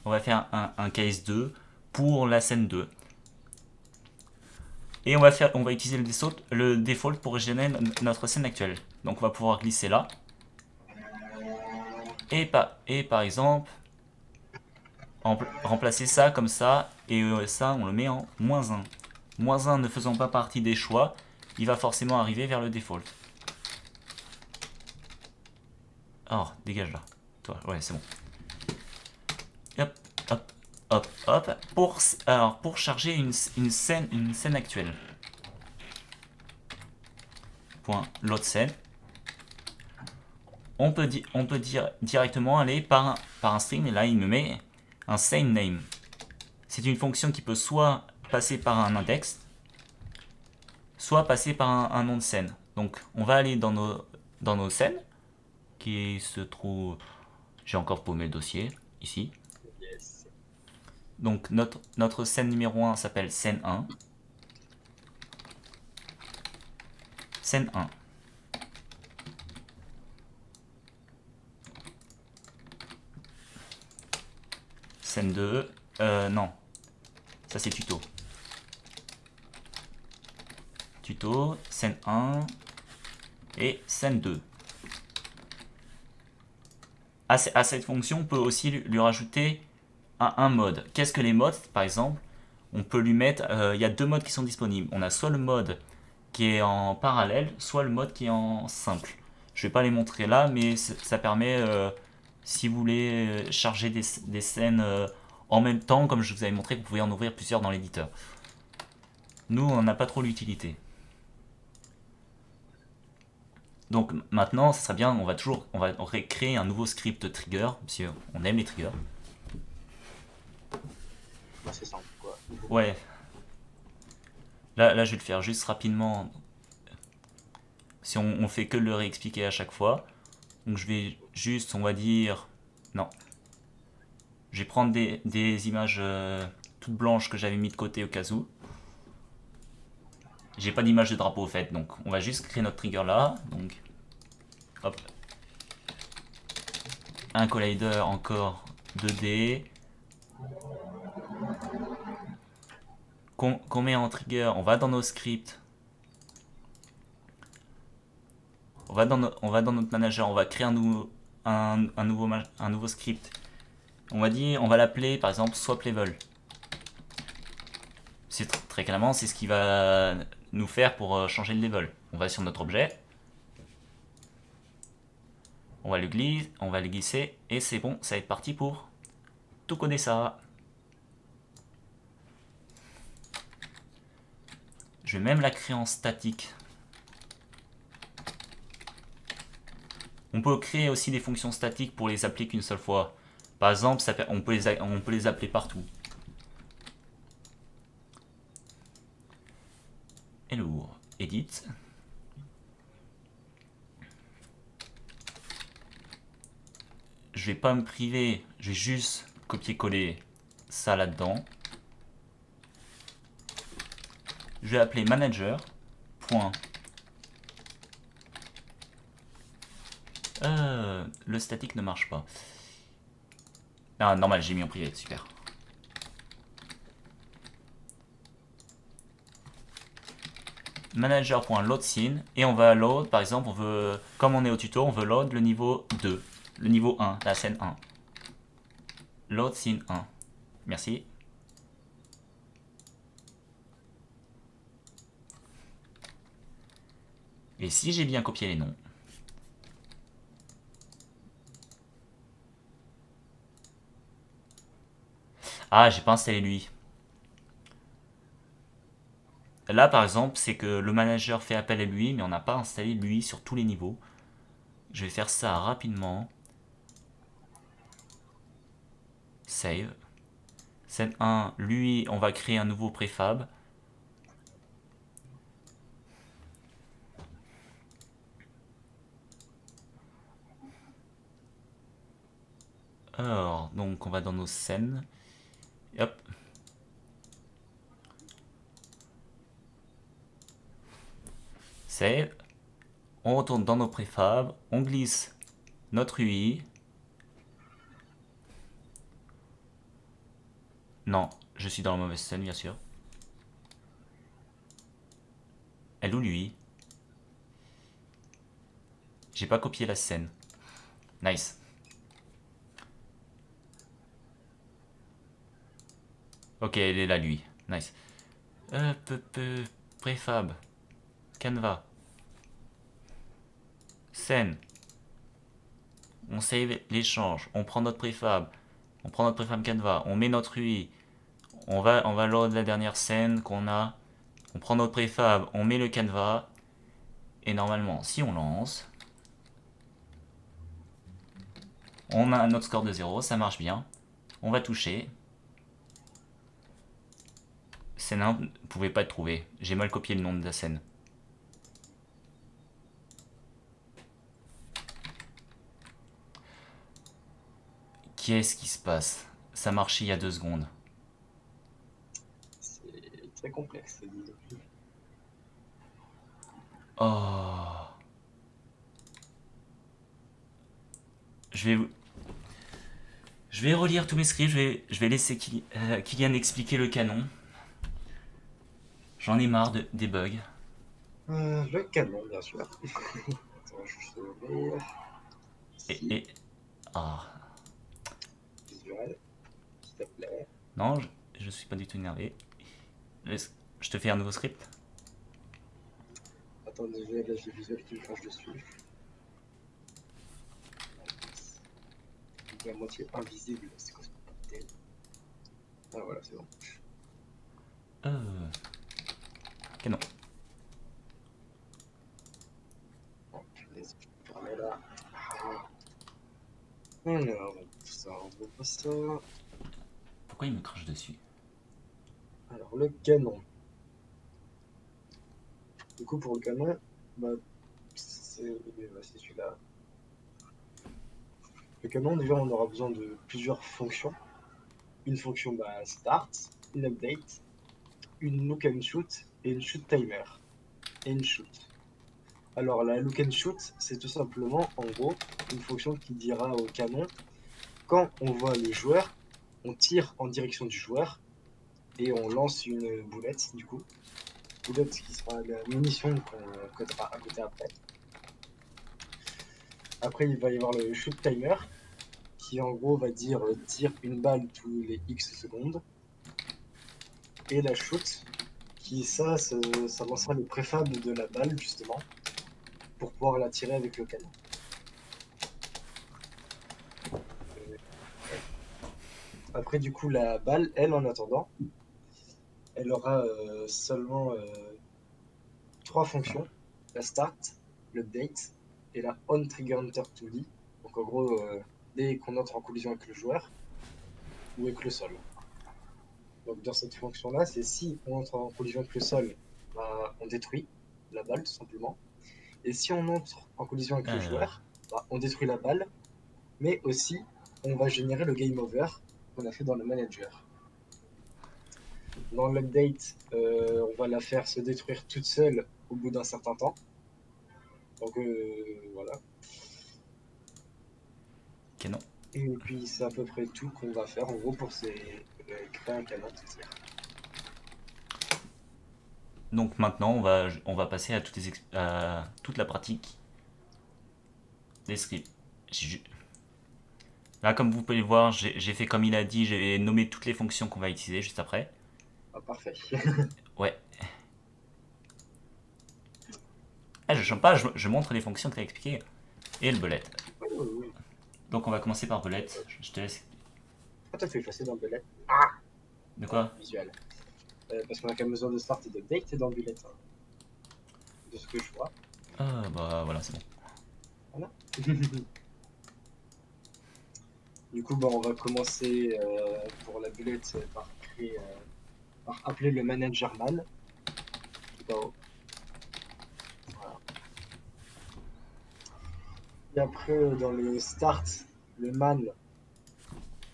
On va faire un case 2 pour la scène 2. Et on va utiliser le default pour générer notre scène actuelle. Donc on va pouvoir glisser là. Et par exemple, remplacer ça comme ça. Et ça, on le met en -1. -1 ne faisant pas partie des choix, il va forcément arriver vers le default. Oh, dégage là. Toi, ouais, c'est bon. Hop, hop, hop, hop. Pour charger une scène actuelle. Point load scène. On peut dire directement aller par un string, et là il me met un scene name. C'est une fonction qui peut soit passer par un index, soit passer par un nom de scène. Donc on va aller dans nos scènes, qui se trouve... J'ai encore paumé le dossier, ici. Yes. Donc notre scène numéro 1 s'appelle scène 1. Scène 1. Scène 2. Non. Ça c'est tuto. Tuto, scène 1 et scène 2. À cette fonction, on peut aussi lui rajouter un mode. Qu'est-ce que les modes? Par exemple, on peut lui mettre... Il y a deux modes qui sont disponibles. On a soit le mode qui est en parallèle, soit le mode qui est en simple. Je vais pas les montrer là, mais ça permet, si vous voulez charger des scènes en même temps, comme je vous avais montré, vous pouvez en ouvrir plusieurs dans l'éditeur. Nous, on n'a pas trop l'utilité. Donc maintenant, ça serait bien, on va créer un nouveau script trigger, parce qu'on aime les triggers. Bah, c'est simple, quoi. Ouais. Là, je vais le faire juste rapidement. Si on fait que le réexpliquer à chaque fois. Donc je vais juste, on va dire... Non. Je vais prendre des images toutes blanches que j'avais mis de côté au cas où. J'ai pas d'image de drapeau au fait, donc on va juste créer notre trigger là. Donc, hop. Un collider encore 2D. Qu'on met en trigger, on va dans nos scripts. On va dans notre manager, on va créer un nouveau script. On va l'appeler par exemple swap level. C'est très clairement, c'est ce qui va nous faire pour changer le level. On va sur notre objet. On va le glisser et c'est bon, ça va être parti pour tout coder ça. Je vais même la créer en statique. On peut créer aussi des fonctions statiques pour les appeler qu'une seule fois. Par exemple, on peut les appeler partout. Hello, edit. Je vais pas me priver, je vais juste copier-coller ça là-dedans. Je vais appeler manager. Point. Le statique ne marche pas. Ah, normal, j'ai mis en privé, super. Manager.loadScene et on va load, par exemple, on veut, comme on est au tuto, on veut load le niveau 2, le niveau 1, la scène 1. Load scene 1. Merci. Et si j'ai bien copié les noms, ah, j'ai pas installé lui. Là, par exemple, c'est que le manager fait appel à lui, mais on n'a pas installé lui sur tous les niveaux. Je vais faire ça rapidement. Save. Scène 1, lui, on va créer un nouveau préfab. Alors, donc on va dans nos scènes. Et hop. Save. On retourne dans nos préfabs. On glisse notre UI. Non, je suis dans la mauvaise scène, bien sûr. Elle où lui? J'ai pas copié la scène. Nice. Ok, elle est là, lui. Nice. Préfab. Canva. Scène. On save l'échange. On prend notre préfab. On prend notre préfab Canva. On met notre UI. On va load la dernière scène qu'on a. On prend notre préfab. On met le Canva. Et normalement, si on lance, on a notre score de 0. Ça marche bien. On va toucher. Scène 1 ne pouvait pas être trouvée. J'ai mal copié le nom de la scène. Qu'est-ce qui se passe? Ça marchait il y a 2 secondes. C'est très complexe. Oh. Je vais relire tous mes scripts. Je vais laisser Kylian expliquer le canon. J'en ai marre des bugs. Le canon, bien sûr. Attends, je vais ouvrir. Et ah. Visuel, s'il te plaît. Non, je suis pas du tout énervé. Je te fais un nouveau script. Attends, déjà, là, j'ai le visuel qui me crache dessus. Il est à moitié invisible, c'est quoi ce bordel? Ah voilà, c'est bon. Canon. Bon, punaise, je remets là. Alors, on voit ça. Pourquoi il me crache dessus? Alors, le canon. Du coup, pour le canon, bah, c'est celui-là. Le canon, déjà, on aura besoin de plusieurs fonctions. Une fonction start, une update, une look and shoot et une shoot timer. Et une shoot. Alors, la look and shoot, c'est tout simplement, en gros, une fonction qui dira au canon, quand on voit le joueur, on tire en direction du joueur et on lance une boulette, du coup. Boulette qui sera la munition qu'on codera à côté après. Après, il va y avoir le shoot timer, qui en gros va dire tire une balle tous les X secondes. Et la shoot, qui ça lancera le préfab de la balle, justement, pour pouvoir la tirer avec le canon. Après, du coup, la balle, elle, en attendant, elle aura seulement trois fonctions, la start, l'update et la on trigger enter to be. Donc en gros, dès qu'on entre en collision avec le joueur ou avec le sol. Donc dans cette fonction-là, c'est si on entre en collision avec le sol, bah, on détruit la balle tout simplement. Et si on entre en collision avec le Alors, joueur, bah, on détruit la balle, mais aussi on va générer le game over qu'on a fait dans le manager. Dans l'update, on va la faire se détruire toute seule au bout d'un certain temps. Donc voilà. canon. Et puis c'est à peu près tout qu'on va faire en gros pour créer un canon de tir. Donc maintenant, on va passer à à toute la pratique des scripts. Là, comme vous pouvez le voir, j'ai fait comme il a dit, j'ai nommé toutes les fonctions qu'on va utiliser juste après. Ah, parfait. Ouais. Ah, je chante pas, je montre les fonctions que tu as expliquées. Et le bullet. Oui, oui, oui. Donc on va commencer par bullet. Je te laisse. Ah, t'as fait effacer dans le bullet. De Ah, quoi? visuel. Parce qu'on a quand même besoin de start et d'update dans le bullet, hein, de ce que je vois. Ah, bah voilà, c'est bon. Voilà. Du coup, bah, on va commencer pour la bullet par appeler le manager man tout en haut. Voilà. Et après, dans le start, le man,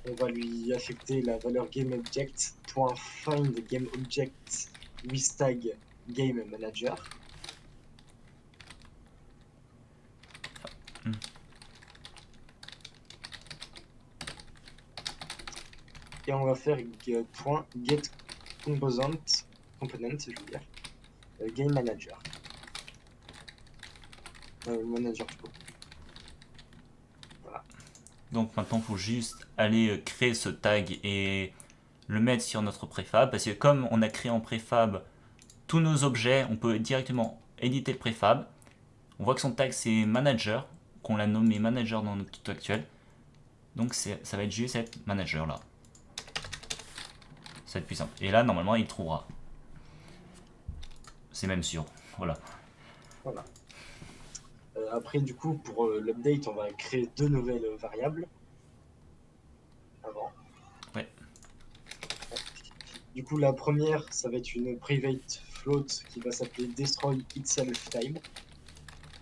on va lui affecter la valeur GameObject.find GameObject with tag GameManager. Hmm. Et on va faire .getComponent, je veux dire, GameManager. Manager tout court. Voilà. Donc maintenant, il faut juste aller créer ce tag et le mettre sur notre préfab. Parce que comme on a créé en préfab tous nos objets, on peut directement éditer le préfab. On voit que son tag c'est manager, qu'on l'a nommé manager dans notre tuto actuel. Donc ça va être juste être manager là. Ça va être plus simple. Et là, normalement, il trouvera. C'est même sûr. Voilà. Voilà. Après, du coup, pour l'update, on va créer deux nouvelles variables avant. Ouais. Du coup, la première, ça va être une private float qui va s'appeler destroy itself time.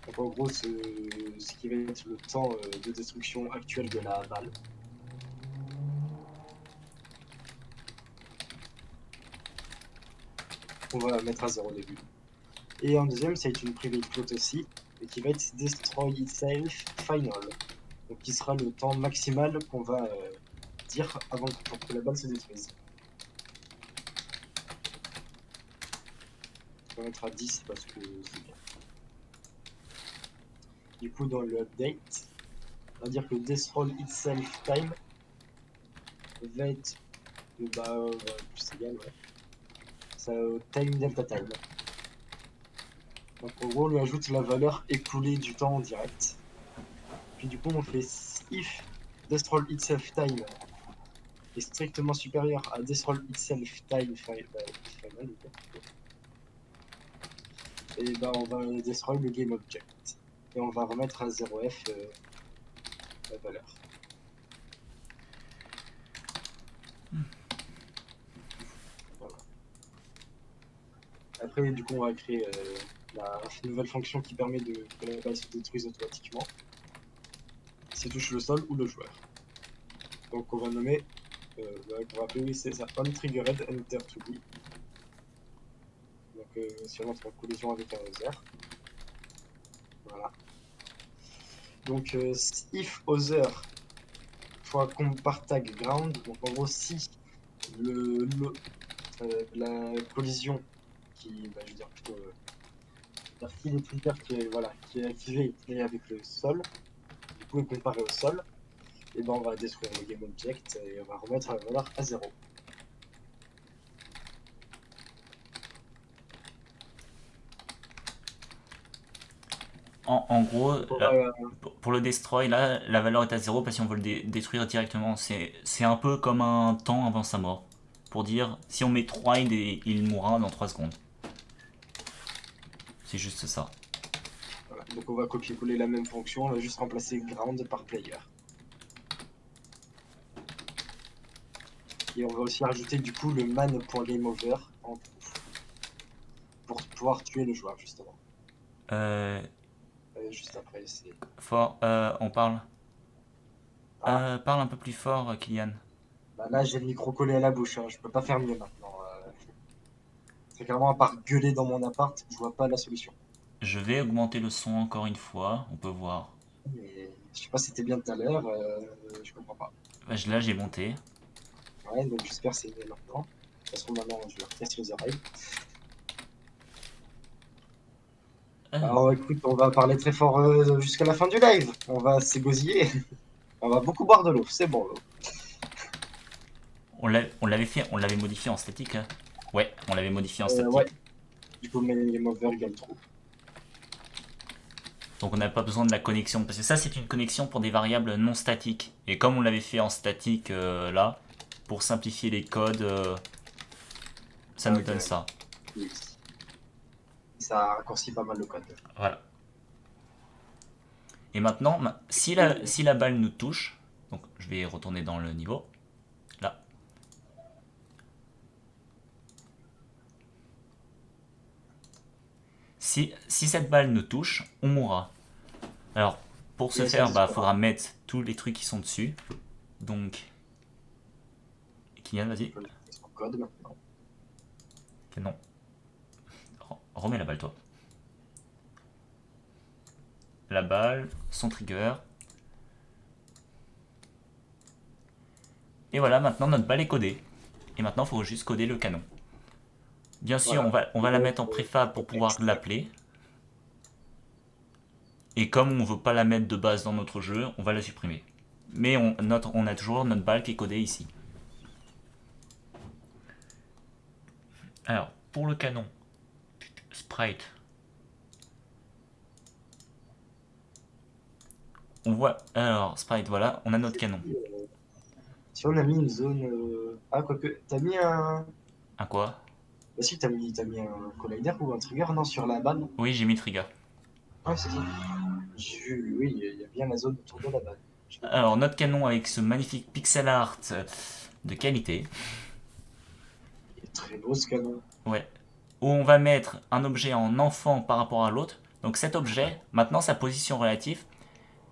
Donc en gros, ce qui va être le temps de destruction actuel de la balle. On va mettre à 0 au début. Et en deuxième, ça va être une private float aussi, et qui va être destroy itself final. Donc qui sera le temps maximal qu'on va dire avant pour que la balle se détruise. On va mettre à 10 parce que c'est bien. Du coup, dans le update, on va dire que destroy itself time va être plus égal, ouais. Ça, time delta time. Donc en gros, on lui ajoute la valeur écoulée du temps en direct. Puis du coup, on fait if destroy itself time est strictement supérieur à destroy itself time final, et ben on va destroy le game object. Et on va remettre à 0f la valeur. Voilà. Après, du coup, on va créer la nouvelle fonction qui permet que la balle se détruise automatiquement si touche le sol ou le joueur. Donc on va nommer, on va appeler c'est ça untriggered enter to be. Donc si on entre en collision avec un other. Voilà. Donc if other fois compare tag ground, donc en gros si la collision qui, bah, je veux dire plutôt, si le trigger qui est activé est avec le sol, du coup est comparé au sol, et ben on va détruire le game object et on va remettre la valeur à 0. En gros, On là, va- pour le destroy, là, la valeur est à zéro parce qu'on veut le détruire directement. C'est un peu comme un temps avant sa mort. Pour dire, si on met 3 il mourra dans 3 secondes. C'est juste ça. voilà. Donc on va copier-coller la même fonction, on va juste remplacer ground par player. Et on va aussi rajouter du coup le man.gameover en true pour pouvoir tuer le joueur justement. Euh, Juste après, c'est... Fort, on parle. Ah, Parle un peu plus fort, Kylian. bah là j'ai le micro collé à la bouche, hein. Je peux pas faire mieux maintenant. C'est clairement à part gueuler dans mon appart, je vois pas la solution. Je vais augmenter le son encore une fois, on peut voir. Mais je sais pas si c'était bien tout à l'heure, je comprends pas. Là, j'ai monté. Ouais, donc j'espère que c'est mieux maintenant. De toute façon maintenant je leur casse les oreilles. Euh, Alors écoute, on va parler très fort jusqu'à la fin du live. On va s'égosiller. On va beaucoup boire de l'eau, c'est bon l'eau. on l'avait fait, on l'avait modifié en statique. Hein. Ouais, on l'avait modifié en Ouais, statique. du coup main game over égale true. Donc on n'a pas besoin de la connexion. Parce que ça, c'est une connexion pour des variables non statiques. Et comme on l'avait fait en statique là, pour simplifier les codes, ça Ah, nous ok, donne ouais. ça. Yes. Ça raccourcit pas mal le code. Voilà. Et maintenant, Euh, si la balle nous touche, donc je vais retourner dans le niveau, là. Si cette balle nous touche, on mourra. Alors, pour ce et ça faire, bah, disparaît. faudra mettre tous les trucs qui sont dessus. Donc, Kylian, On vas-y. peut mettre son code maintenant. Non. Remets la balle, toi. La balle, son trigger. Et voilà, maintenant notre balle est codée. Et maintenant, il faut juste coder le canon. Bien sûr, Voilà. on va la mettre en préfab pour pouvoir Extract. l'appeler. Et comme on ne veut pas la mettre de base dans notre jeu, on va la supprimer. Mais on a toujours notre balle qui est codée ici. Alors, pour le canon, sprite. On voit. Alors, sprite, voilà, on a notre canon. Si on a mis une zone. Ah, quoique, t'as mis un. Un quoi? Bah si, t'as mis un collider ou un trigger, non, sur la balle. Oui, j'ai mis trigger. Ouais, c'est ça. J'ai vu, oui, il y a bien la zone autour de la balle. Je l'ai pas Alors, vu. notre canon avec ce magnifique pixel art de qualité. Il est très beau ce canon. Ouais. Où on va mettre un objet en enfant par rapport à l'autre. Donc cet objet, maintenant sa position relative,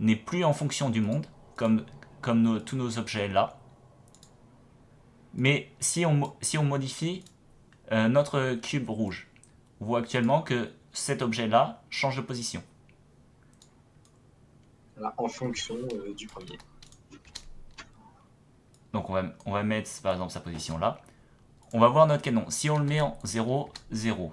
n'est plus en fonction du monde, comme tous nos objets là. Mais si on modifie notre cube rouge, on voit actuellement que cet objet là change de position. Voilà, en fonction du premier. Donc on va mettre par exemple sa position là. On va voir notre canon. Si on le met en 0, 0,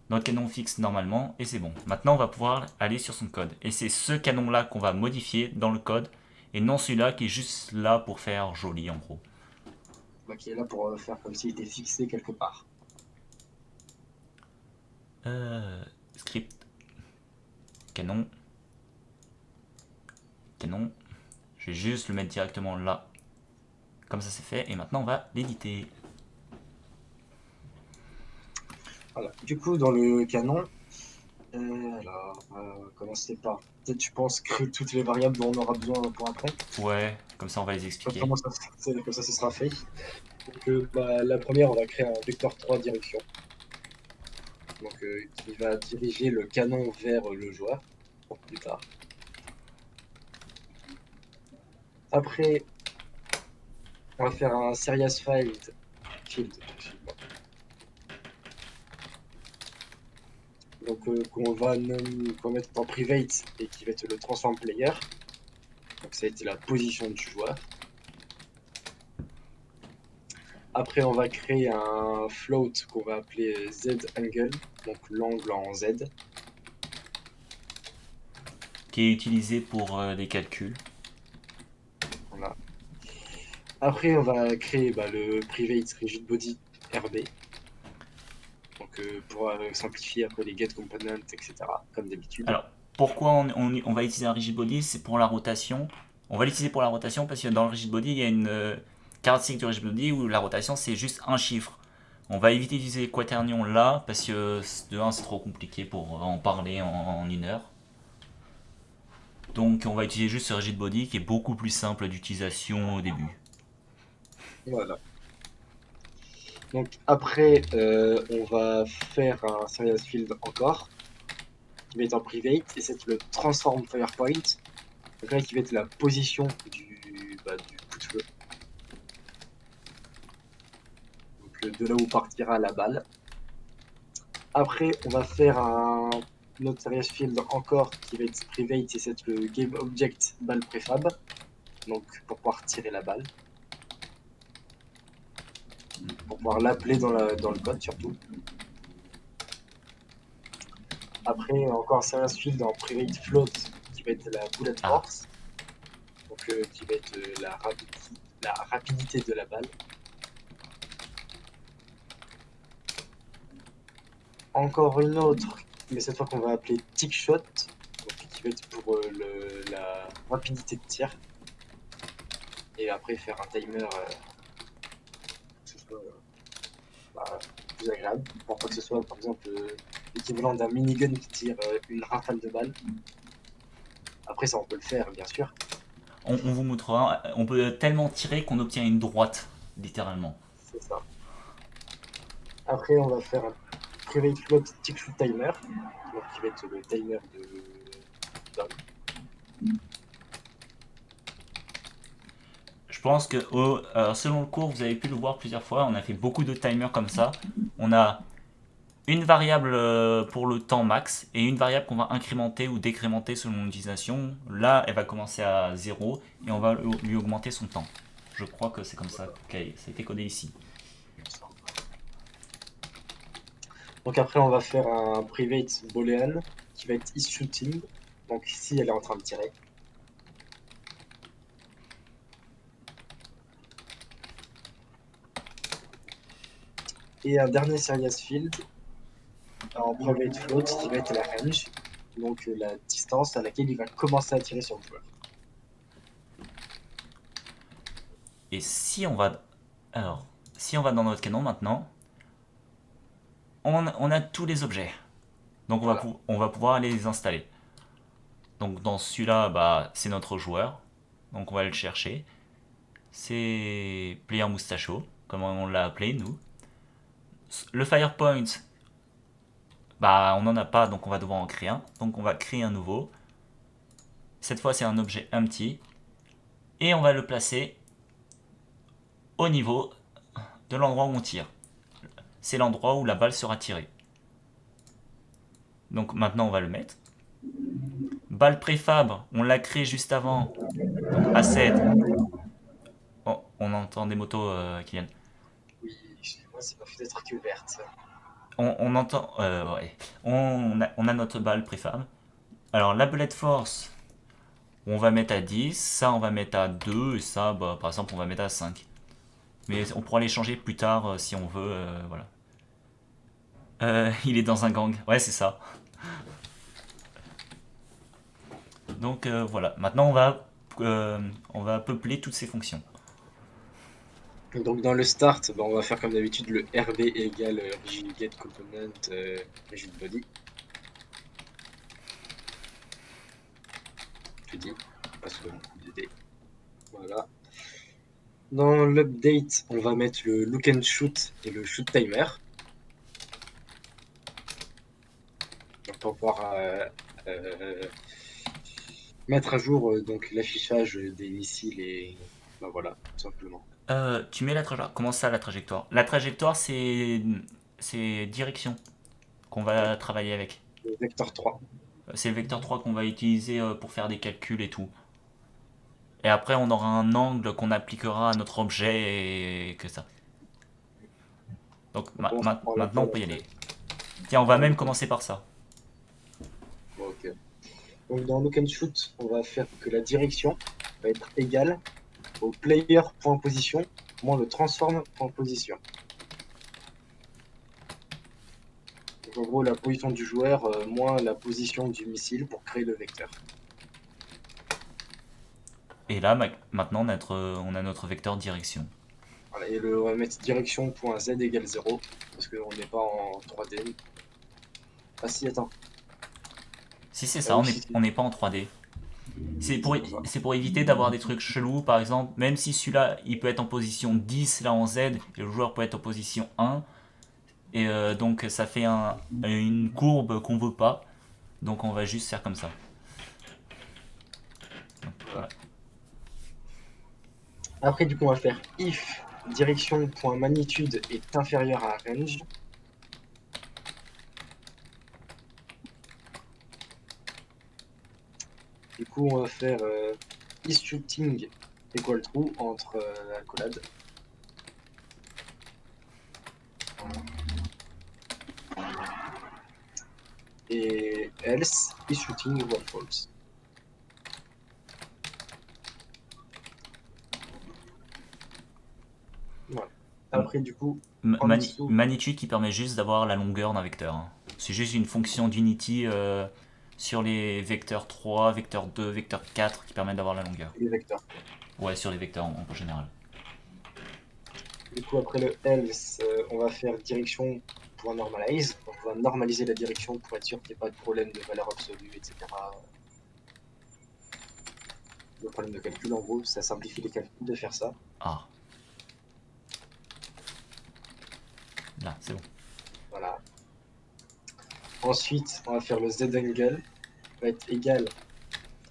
notre canon fixe normalement et c'est bon. Maintenant on va pouvoir aller sur son code. Et c'est ce canon là qu'on va modifier dans le code et non celui-là qui est juste là pour faire joli en gros. Bah, qui est là pour faire comme s'il était fixé quelque part. Script, canon, canon. Je vais juste le mettre directement là. Comme ça c'est fait. Et maintenant on va l'éditer. Voilà. Du coup, dans le canon, alors, on va commencer par, peut-être, je pense, créer toutes les variables dont on aura besoin pour après. Ouais, comme ça on va les expliquer. Comme ça, ce sera fait. Donc, bah, la première, on va créer un vecteur 3 direction. Donc, qui va diriger le canon vers le joueur pour plus tard. Après, on va faire un serious field, excuse-moi. Donc, qu'on va mettre en private et qui va être le transform player. Donc, ça a été la position du joueur. Après, on va créer un float qu'on va appeler Z angle, donc l'angle en Z. Qui est utilisé pour les calculs. Voilà. Après, on va créer bah, le private rigid body RB. Donc, pour simplifier après les get components, etc. Comme d'habitude. Alors, pourquoi on va utiliser un rigid body? C'est pour la rotation. On va l'utiliser pour la rotation parce que dans le rigid body, il y a une caractéristique du rigid body où la rotation c'est juste un chiffre. On va éviter d'utiliser quaternion là parce que de 1 c'est trop compliqué pour en parler en 1 heure. Donc on va utiliser juste ce rigid body qui est beaucoup plus simple d'utilisation au début. Voilà. Donc après, on va faire un serious field encore, qui va être en private, et c'est le transform firepoint. Donc là, qui va être la position du coup de feu. Donc de là où partira la balle. Après, on va faire un autre serious field encore, qui va être private, et c'est le game object balle préfab. Donc pour pouvoir tirer la balle. Pour pouvoir l'appeler dans le code surtout. Après, encore un serious field en private float, qui va être la bullet Ah, force. Donc qui va être la rapidité de la balle. Encore une autre, mais cette fois qu'on va appeler tick shot, donc, qui va être pour la rapidité de tir. Et après faire un timer que ce soit plus agréable, pour pas que ce soit par exemple l'équivalent d'un minigun qui tire une rafale de balles. Après ça on peut le faire bien sûr, on vous montrera. On peut tellement tirer qu'on obtient une droite, littéralement. c'est ça. Après on va faire un private float tick shoot timer, donc qui va être le timer d'homme. Je pense que selon le cours, vous avez pu le voir plusieurs fois, on a fait beaucoup de timers comme ça. On a une variable pour le temps max et une variable qu'on va incrémenter ou décrémenter selon l'utilisation. Là, elle va commencer à 0 et on va lui augmenter son temps. Je crois que c'est comme ça que ça a été codé ici. Donc après, on va faire un private boolean qui va être is shooting. Donc ici, elle est en train de tirer. Et un dernier serious field en private float qui va être la range. Donc la distance à laquelle il va commencer à tirer sur le joueur. Et si on va... Alors, si on va dans notre canon maintenant, on a tous les objets. Donc Voilà. on va pouvoir aller les installer. Donc dans celui-là, bah, c'est notre joueur. Donc on va le chercher. C'est Player Moustacho, comme on l'a appelé nous. Le Firepoint, bah on n'en a pas, donc on va devoir en créer un. Donc on va créer un nouveau. Cette fois c'est un objet empty. Et on va le placer au niveau de l'endroit où on tire. C'est l'endroit où la balle sera tirée. Donc maintenant on va le mettre. Balle préfab, on l'a créé juste avant. Donc asset. Oh, on entend des motos qui viennent. Oui, excusez-moi, c'est ma fenêtre qui est ouverte. On entend. Ouais. On a notre balle préfab. Alors la bullet force, on va mettre à 10, ça on va mettre à 2 et ça bah, par exemple on va mettre à 5. Mais on pourra les changer plus tard si on veut. Voilà. Il est dans un gang. Ouais, c'est ça. Donc voilà. Maintenant on va peupler toutes ces fonctions. Donc dans le start, bah, on va faire comme d'habitude le RB égale rigid get component rigid body. Je dis, parce que voilà. Dans l'update, on va mettre le look and shoot et le shoot timer. Donc pour pouvoir euh, mettre à jour donc l'affichage des missiles et bah voilà, tout simplement. Tu mets la trajectoire. Comment ça la trajectoire? La trajectoire c'est direction qu'on va travailler avec. Le vecteur 3. C'est le vecteur 3 qu'on va utiliser pour faire des calculs et tout. Et après, on aura un angle qu'on appliquera à notre objet et que ça. Donc Donc on se prend la maintenant, on balle peut y en aller. fait. Tiens, on va Dans même look and commencer par ça. Bon, ok. Donc dans look and shoot, on va faire que la direction va être égale au player point position moins le transform point position. Donc, en gros, la position du joueur moins la position du missile pour créer le vecteur. Et là, maintenant, on a notre vecteur direction. Voilà, et on va mettre direction.z égale 0 parce qu'on n'est pas en 3D. Ah si, attends. Si c'est Ah ça, oui, si, si, on n'est pas en 3D. c'est pour ça. C'est pour éviter d'avoir des trucs chelous, par exemple, même si celui-là, il peut être en position 10 là en Z, et le joueur peut être en position 1, et donc ça fait une courbe qu'on veut pas, donc on va juste faire comme ça. Donc, voilà. Après, du coup, on va faire if direction.magnitude est inférieure à range. Du coup, on va faire is shooting equal true entre accolade. Et else is shooting equal false. Voilà. Après, du coup, en dessous, Magnitude qui permet juste d'avoir la longueur d'un vecteur, hein. C'est juste une fonction d'unity sur les vecteurs 3, vecteur 2, vecteur 4 qui permettent d'avoir la longueur. les vecteurs. Ouais, sur les vecteurs en général. Du coup, après le else, on va faire direction.normalize. Donc, on va normaliser la direction pour être sûr qu'il n'y ait pas de problème de valeur absolue, etc. Le problème de calcul, en gros, ça simplifie les calculs de faire ça. Ah, là, c'est bon. Voilà. Ensuite, on va faire le z-angle, va être égal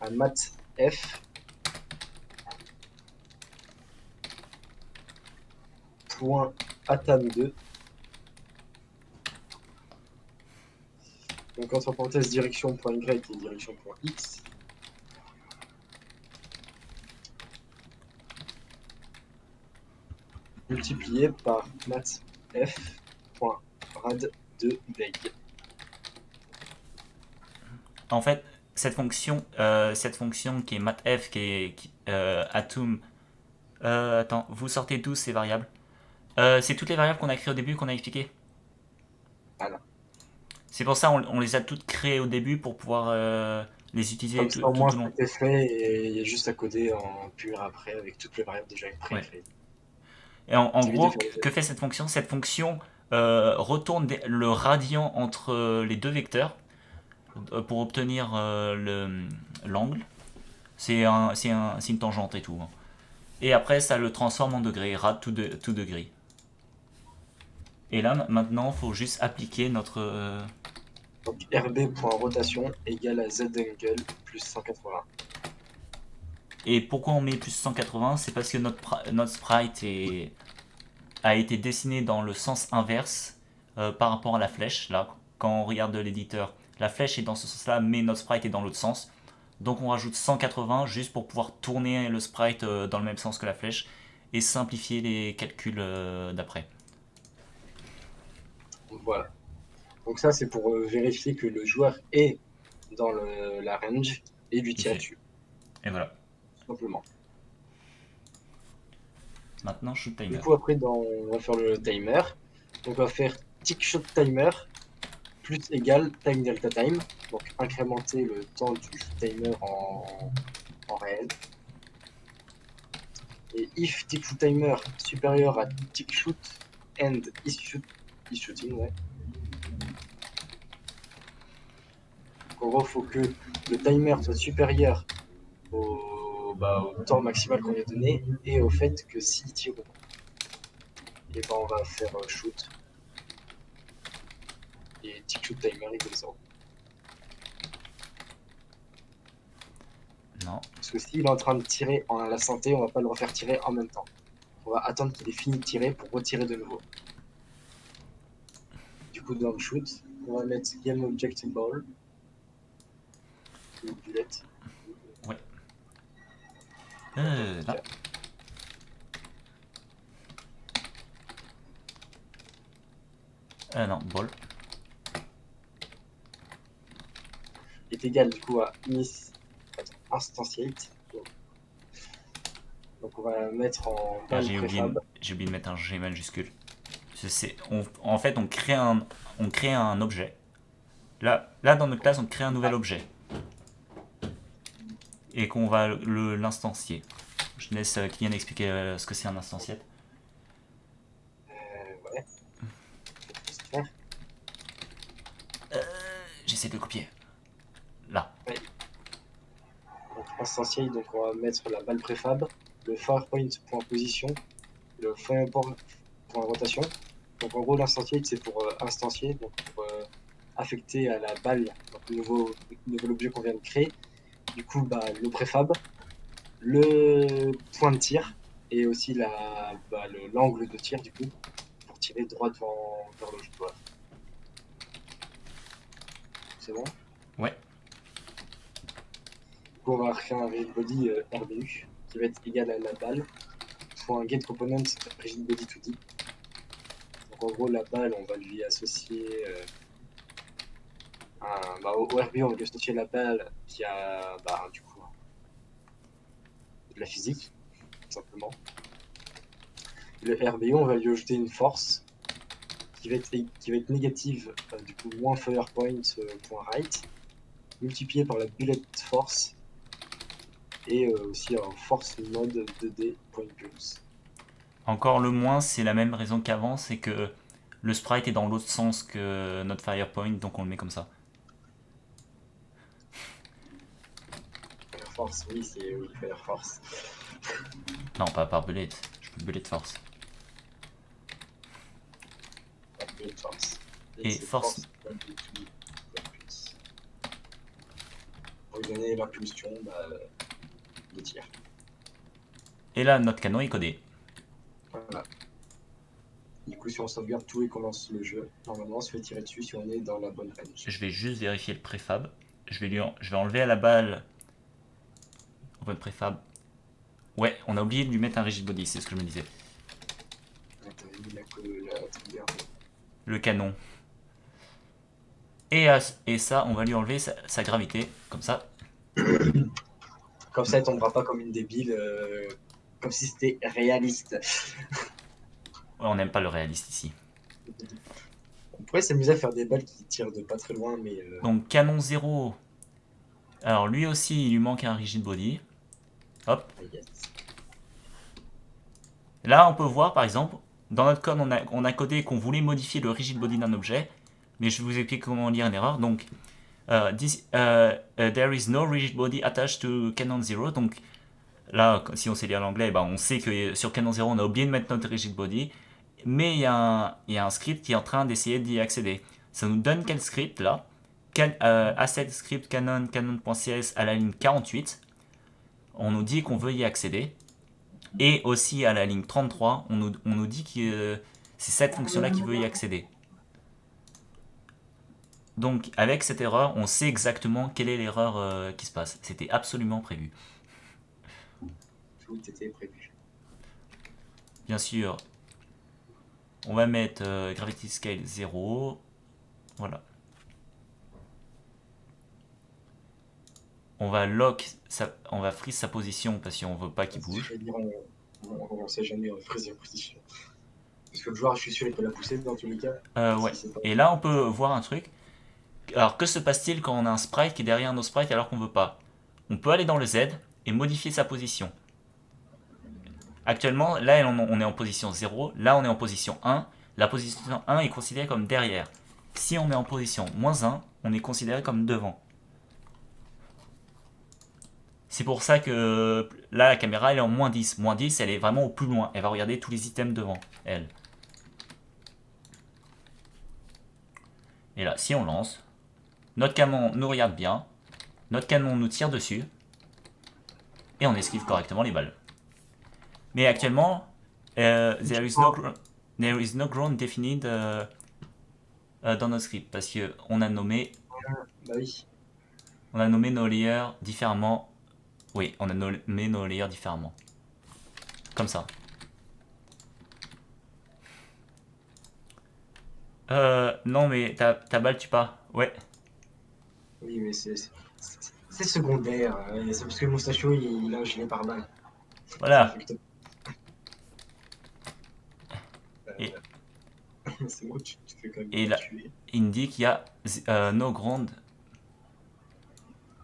à mat f point atam2. Donc entre parenthèses direction.y et direction.x. Multiplié par mat f.rad2beg. En fait, cette fonction qui est mathf, atom. Attends, vous sortez d'où ces variables? C'est toutes les variables qu'on a créées au début qu'on a expliquées. Voilà. C'est pour ça on les a toutes créées au début pour pouvoir les utiliser Comme ça, au moins, tout au long. tout est fait et il y a juste à coder en pur après avec toutes les variables déjà Ouais. pré-créées. Et en Ça évite de gros, faire les que fait cette fonction? Cette fonction retourne le radian entre les deux vecteurs pour obtenir l'angle. C'est une tangente et tout, hein. Et après, ça le transforme en degrés, rad tout degré. Et là, maintenant, il faut juste appliquer notre. Donc rb.rotation égale à z-angle plus 180. Et pourquoi on met plus 180? C'est parce que notre sprite a été dessiné dans le sens inverse par rapport à la flèche. Là, quand on regarde l'éditeur, la flèche est dans ce sens-là, mais notre sprite est dans l'autre sens. Donc on rajoute 180 juste pour pouvoir tourner le sprite dans le même sens que la flèche et simplifier les calculs d'après. Donc voilà. Donc ça, c'est pour vérifier que le joueur est dans la range et lui Il tirer fait. dessus, Et voilà. tout simplement. Maintenant, shoot Du timer. coup, après, on va faire le timer. Donc on va faire tick shot timer plus égal time delta time. Donc incrémenter le temps du shoot timer en réel. Et if tick shoot timer supérieur à tick shoot and is shooting, ouais. Donc, en gros, il faut que le timer soit supérieur au temps maximal qu'on lui a donné et au fait que s'il tire ou pas. Et ben on va faire shoot et tick shoot timer égale 0. Non. Parce que s'il est en train de tirer en la santé, on va pas le refaire tirer en même temps. On va attendre qu'il ait fini de tirer pour retirer de nouveau. Du coup, dans le shoot, on va mettre game object ball. Une bulette. Ouais. Attends, Là. Non, ball. est égal du coup à instantiate. Donc on va mettre en Ah, ball préfab. j'ai oublié de mettre un G majuscule En fait, on crée un objet. Là, dans notre classe, on crée un nouvel objet. Et qu'on va l'instancier. Je laisse Kylian expliquer ce que c'est un instanciette. Ouais. J'essaie de copier. Là. Ouais. Donc instantiate, donc on va mettre la balle préfab, le firepoint point position, le firepoint point rotation. Donc en gros l'instantiate c'est pour instancier, donc pour affecter à la balle, donc le nouvel objet qu'on vient de créer. Du coup le préfab, le point de tir et aussi l'angle de tir du coup pour tirer droit vers le joueur. C'est bon? Ouais. Du coup, on va créer un rigid body RBU qui va être égal à la balle soit un get component rigid body 2D. Donc en gros la balle on va lui associer au RBU on va lui associer la balle qui a du coup de la physique tout simplement. Le RBU on va lui ajouter une force qui va être négative, du coup moins firepoint point right, multiplié par la bullet force et aussi un force mode 2D point pulse. Encore le moins, c'est la même raison qu'avant, c'est que le sprite est dans l'autre sens que notre firepoint, donc on le met comme ça. Fire force, oui, c'est oui, fire force. Non, pas par bullet, je veux bullet force. Bullet force. Et force. Pour lui donner l'impulsion de tir. Et là, notre canon est codé. Voilà. Du coup, si on sauvegarde tout et qu'on lance le jeu, normalement on se fait tirer dessus si on est dans la bonne range. Je vais juste vérifier le préfab. Je vais enlever à la balle. Open préfab. Ouais, on a oublié de lui mettre un rigid body, c'est ce que je me disais. Le canon. Et ça, on va lui enlever sa gravité, comme ça. Comme ça, elle tombera pas comme une débile, comme si c'était réaliste. Ouais, on n'aime pas le réaliste ici. On pourrait s'amuser à faire des balles qui tirent de pas très loin, mais. Donc canon 0. Alors lui aussi, il lui manque un rigid body. Hop. Yes. Là, on peut voir, par exemple, dans notre code, on a codé qu'on voulait modifier le rigid body d'un objet. Mais je vais vous expliquer comment lire une erreur. Donc, there is no rigid body attached to canon 0. Donc, là, si on sait lire l'anglais, on sait que sur canon 0, on a oublié de mettre notre rigid body. Mais il y a un script qui est en train d'essayer d'y accéder. Ça nous donne quel script, là? Asset script canon.cs à la ligne 48. On nous dit qu'on veut y accéder. Et aussi à la ligne 33, on nous dit que c'est cette fonction-là qui veut y accéder. Donc avec cette erreur, on sait exactement quelle est l'erreur qui se passe. C'était absolument prévu. Tout était prévu. Bien sûr, on va mettre Gravity Scale 0. Voilà. On va on va freeze sa position parce qu'on veut pas qu'il bouge. On sait jamais freeze sa position. Parce que le joueur, je suis sûr, il peut la pousser dans tous les cas. Ouais. Et là, on peut voir un truc. Alors, que se passe-t-il quand on a un sprite qui est derrière nos sprites alors qu'on veut pas? On peut aller dans le Z et modifier sa position. Actuellement, là, on est en position 0. Là, on est en position 1. La position 1 est considérée comme derrière. Si on est en position -1, on est considéré comme devant. C'est pour ça que là, la caméra, elle est en -10. -10, elle est vraiment au plus loin. Elle va regarder tous les items devant elle. Et là, si on lance, notre canon nous regarde bien. Notre canon nous tire dessus. Et on esquive correctement les balles. Mais actuellement, there is no ground defined dans notre script. Parce qu'on a nommé... Bah oui. On a nommé nos layers différemment. Oui, on a nommé nos layers différemment. Comme ça. Non, mais ta balle tue pas. Ouais. Oui, mais c'est secondaire. C'est parce que le moustachio, il a un gilet par balle. Voilà. Et C'est moi, tu te fais quand même Et bien là, tuer. il me dit qu'il y a no ground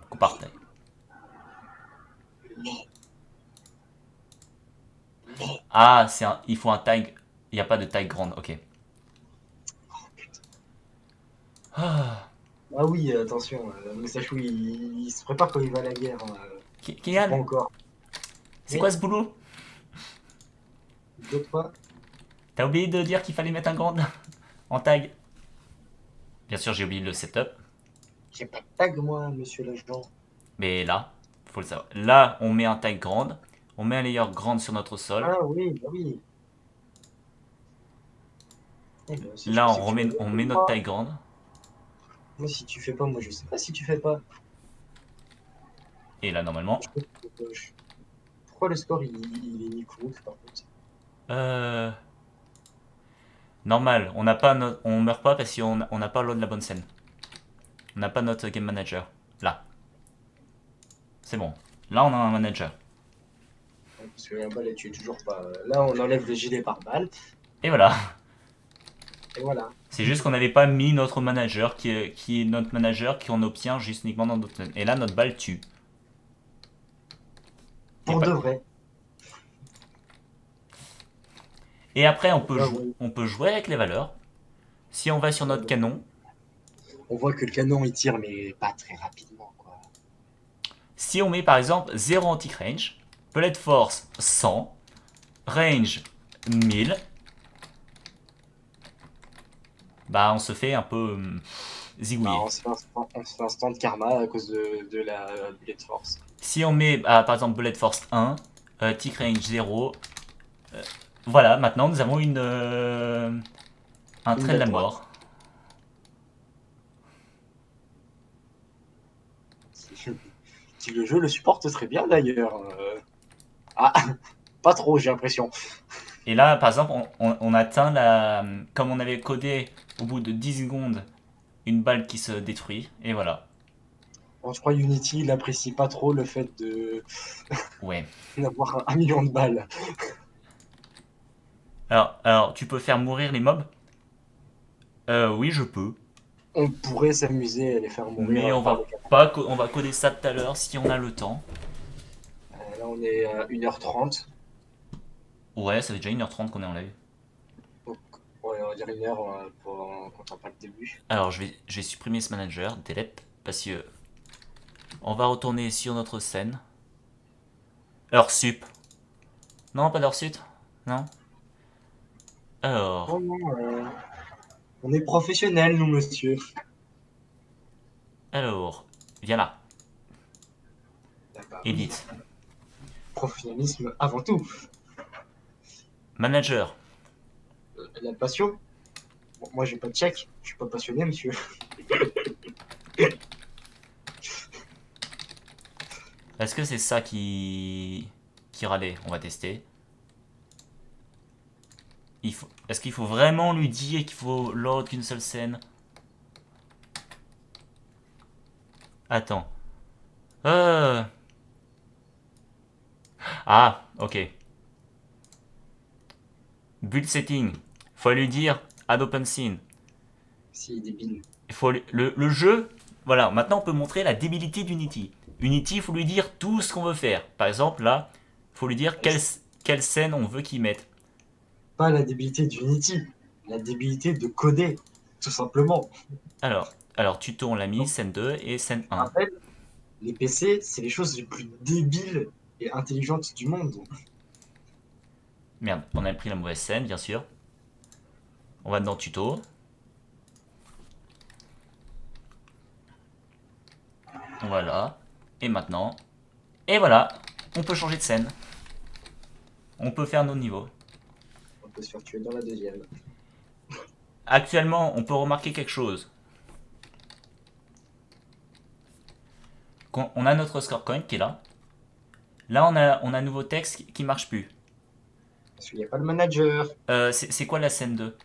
compartay. Mais, mais, Ah, il faut un taille. Il n'y a pas de taille grande, ok. oh putain. Ah. Ah oui, attention, Musashi, il se prépare quand il va à la guerre, hein, pas Kylian, encore. c'est quoi Mais, ce boulot? d'autres pas, T'as oublié de dire qu'il fallait mettre un grand en tag. Bien sûr, j'ai oublié le setup. j'ai pas de tag, moi, monsieur l'agent. Mais là, faut le savoir. Là, on met un tag grande. On met un layer grande sur notre sol. Ah oui, bah oui. Eh ben, si je Là, pensais que tu l'avais on fait, met notre moi. taille grande. Moi, si tu fais pas, moi, je sais pas si tu fais pas. Et là, normalement. Je pense que pourquoi le score, il est mis crook, par contre? Euh, normal, on n'a pas on meurt pas parce on n'a pas l'eau de la bonne scène. On n'a pas notre game manager. Là, c'est bon. Là, on a un manager. Ouais, parce que là-bas, là, tu es toujours pas. Là, on enlève le gilet pare-balles, Et voilà. et voilà. C'est juste qu'on n'avait pas mis notre manager qui est notre manager qu'on obtient juste uniquement dans notre scène. Et là, notre balle tue. Y a Pour pas... de vrai. Et après, Donc là, ouais, on peut jouer avec les valeurs. Si on va sur ouais, notre canon, on voit que le canon, il tire, mais pas très rapidement, quoi. si on met par exemple 0 anti range, bullet force 100, range 1000, bah on se fait un peu Bah, zigouiller. on se fait un stand karma à cause de la bullet force. Si on met par exemple bullet force 1, tick range 0, voilà, maintenant nous avons un Une trait de belle la droite. mort. Si le jeu le supporte très bien, d'ailleurs. Ah, pas trop, j'ai l'impression. Et là, par exemple, on atteint la. Comme on avait codé au bout de 10 secondes une balle qui se détruit, et voilà. Bon, je crois Unity, il apprécie pas trop le fait de Ouais. d'avoir un million de balles. Alors, tu peux faire mourir les mobs? Oui, je peux. On pourrait s'amuser à les faire Mais mourir par le on va coder ça tout à l'heure si on a le temps. Là, on est à 1h30. Ouais, ça fait déjà 1h30 qu'on est en live. Donc, ouais, on va dire 1 heure pour quand on pas le début. Alors, je vais supprimer ce manager, delete, parce que on va retourner sur notre scène. Heure sup. Non, pas d'heure sup. Non. Non, Alors, non, on est professionnels, nous, monsieur. viens là. Ah bah oui, Edit. professionnalisme avant tout. Manager. La passion. Bon, moi, j'ai pas de chèque. Je suis pas passionné, monsieur. Est-ce que c'est ça qui râlait? On va tester. Est-ce qu'il faut vraiment lui dire qu'il faut load qu'une seule scène? Attends. Euh... Ah, ok. Build setting. Faut lui dire add open scene. Si, débile. Le jeu, voilà, maintenant on peut montrer la débilité d'Unity. Unity, il faut lui dire tout ce qu'on veut faire. Par exemple, là, il faut lui dire quelle scène on veut qu'il mette. Pas la débilité d'Unity, la débilité de coder, tout simplement. Alors tuto, on l'a mis, Donc, scène 2 et scène je 1. rappelle, les PC, c'est les choses les plus débiles et intelligentes du monde. Merde, on a pris la mauvaise scène, bien sûr. On va dans tuto. Voilà. Et maintenant. Et voilà, on peut changer de scène. On peut faire nos niveaux. On peut se faire tuer dans la deuxième. Actuellement, on peut remarquer quelque chose. On a notre score coin qui est là. Là, on a un nouveau texte qui marche plus. Parce qu'il n'y a pas de manager. C'est quoi la scène 2?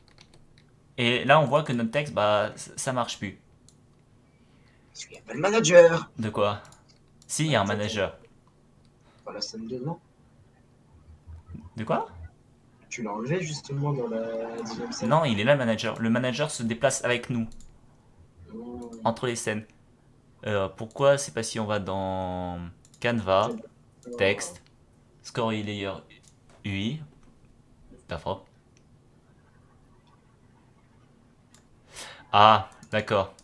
Et là, on voit que notre texte, bah, ça marche plus. Parce qu'il n'y a pas de manager. De quoi? Si, il y Bah, a un t'as manager. pas la scène 2, non? De quoi? Tu l'as enlevé justement dans la deuxième scène. Non, il est là le manager. Le manager se déplace avec nous, Oh, entre les scènes. Pourquoi? C'est parce si on va dans Canva, quel- oh. texte, Story Layer UI, pas fort. Ah, d'accord.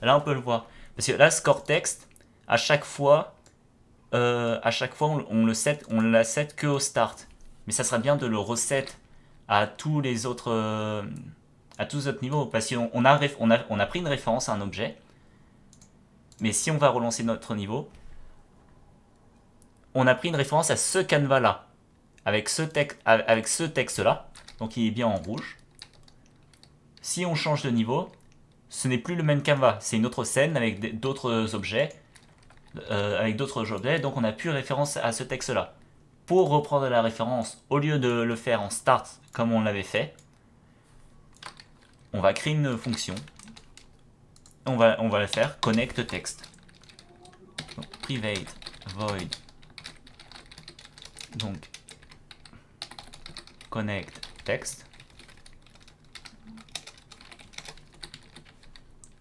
Là, on peut le voir. Parce que là, score texte, à chaque fois, on le set, on la set que au start. Mais ça serait bien de le reset à tous les autres, à tous les autres niveaux. Parce on a pris une référence à un objet. Mais si on va relancer notre niveau, on a pris une référence à ce canevas-là. Avec ce texte-là. Donc il est bien en rouge. Si on change de niveau, ce n'est plus le même canevas. C'est une autre scène avec d'autres objets. Donc on n'a plus référence à ce texte-là. Pour reprendre la référence, au lieu de le faire en start comme on l'avait fait, on va créer une fonction. On va la faire connect text. Donc, private void. Donc connect text.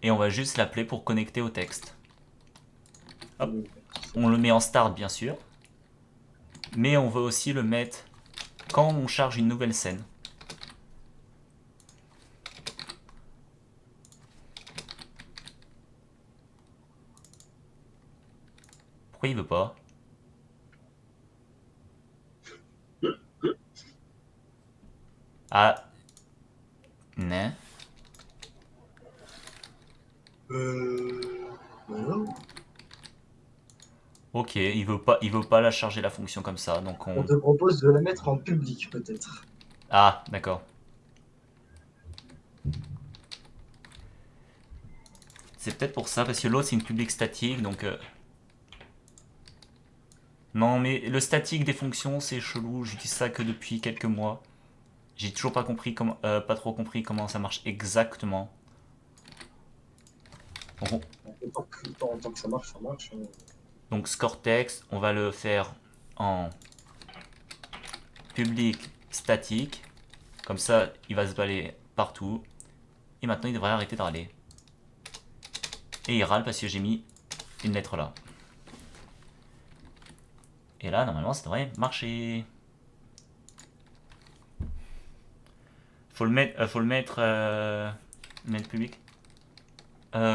Et on va juste l'appeler pour connecter au texte. Hop. On le met en start bien sûr. Mais on veut aussi le mettre quand on charge une nouvelle scène. Pourquoi il veut pas? Ah, non. Non. Ok, il veut pas la charger la fonction comme ça, donc On on. te propose de la mettre en public peut-être. Ah, d'accord. C'est peut-être pour ça, parce que l'autre c'est une public statique, donc. Non, mais le statique des fonctions c'est chelou. J'utilise ça que depuis quelques mois. J'ai toujours pas compris pas trop compris comment ça marche exactement. Donc, Tant que ça marche, ça marche. donc score text, on va le faire en public statique. Comme ça, il va se balader partout. Et maintenant, il devrait arrêter de râler. Et il râle parce que j'ai mis une lettre là. Et là, normalement, ça devrait marcher. Mettre public.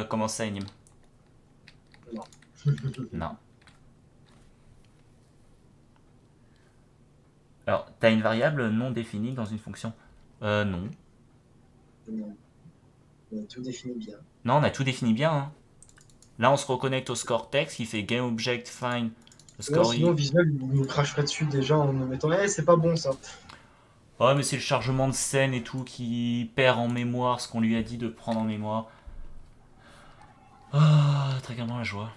Comment ça, Enim? Non. Non. Alors, t'as une variable non définie dans une fonction? Non. Non. On a tout défini bien. Non, on a tout défini bien, hein. Là, on se reconnecte au score text qui fait GameObjectFind Non, score sinon i. Visual il nous cracherait dessus déjà en nous mettant c'est pas bon ça. Oh, mais c'est le chargement de scène et tout qui perd en mémoire ce qu'on lui a dit de prendre en mémoire. Ah, très calmement la joie.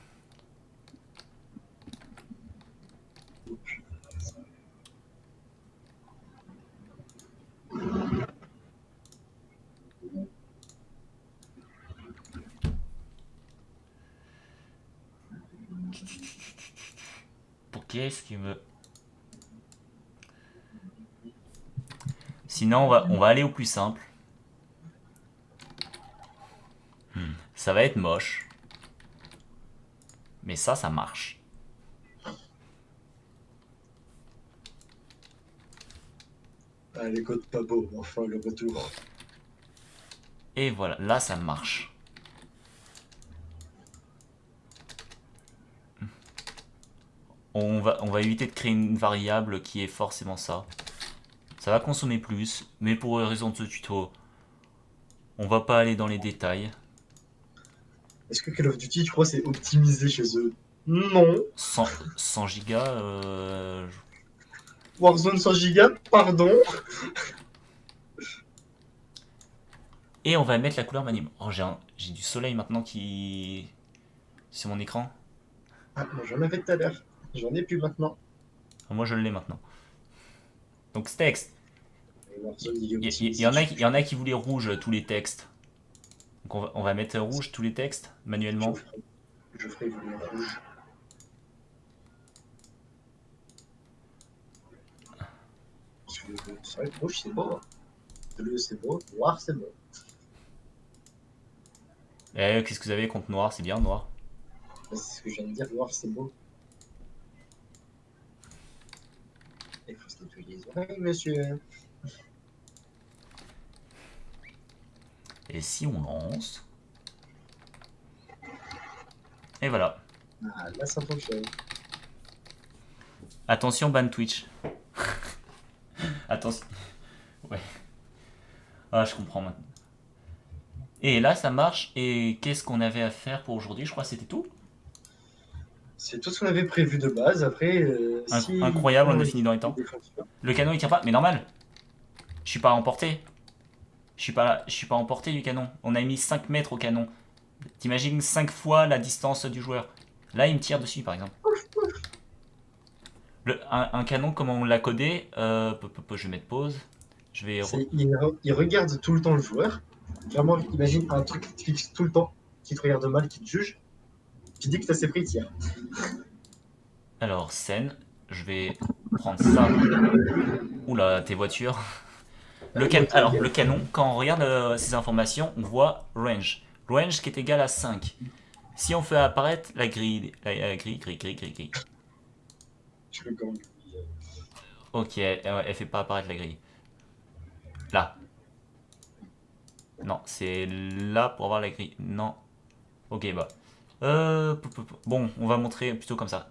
Pour qu'est-ce qu'il me. Sinon, on va aller au plus simple. Ça va être moche. Mais ça marche. Ah, les codes pas beaux, enfin le retour. Et voilà, là, ça marche. On va éviter de créer une variable qui est forcément ça. Ça va consommer plus, mais pour raison de ce tuto, on va pas aller dans les détails. Est-ce que Call of Duty, tu crois, c'est optimisé chez eux? Non. 100 gigas, Warzone 100 Go, pardon. et on va mettre la couleur anime. Oh, j'ai du soleil maintenant qui. Sur mon écran. Ah, moi j'en avais tout à l'heure. J'en ai plus maintenant. Moi, je l'ai maintenant. Donc, ce texte. Warzone, il est Il y, optimisé. y en a qui voulaient rouge tous les textes. Donc, on va mettre rouge tous les textes Je manuellement. ferai, je ferai évoluer en rouge. C'est vrai que rouge, c'est beau. Hein. Bleu, c'est beau. Noir, c'est beau. Qu'est-ce que vous avez contre noir? C'est bien noir. C'est ce que je viens de dire. Noir, c'est beau. Il faut se nettoyer les oreilles, monsieur. Et si on lance... Et voilà. Ah, là, ça fonctionne. Attention, ban Twitch. Attention. Ouais. Ah, je comprends maintenant. Et là, ça marche. Et qu'est-ce qu'on avait à faire pour aujourd'hui? Je crois que c'était tout. C'est tout ce qu'on avait prévu de base. Après, si Incroyable, on non, a il fini dans les temps. des fonctions, Le canon, il tire pas. Mais normal. Je suis pas emporté. Je suis pas emporté du canon. On a mis 5 mètres au canon. T'imagines 5 fois la distance du joueur. Là, il me tire dessus, par exemple. Un canon, comment on l'a codé, je vais mettre pause. Je vais... il regarde tout le temps le joueur. Vraiment, imagine un truc qui te fixe tout le temps, qui te regarde mal, qui te juge. Tu dis que t'as assez pris, tire. Alors, scène. Je vais prendre ça. Oula, tes voitures. Alors, le canon, quand on regarde ces informations, on voit range. Range qui est égal à 5. Si on fait apparaître la grille... grille. Je peux quand même. Ok, elle fait pas apparaître la grille. Là. Non, c'est là pour avoir la grille. Non. Ok, bah. Bon, on va montrer plutôt comme ça.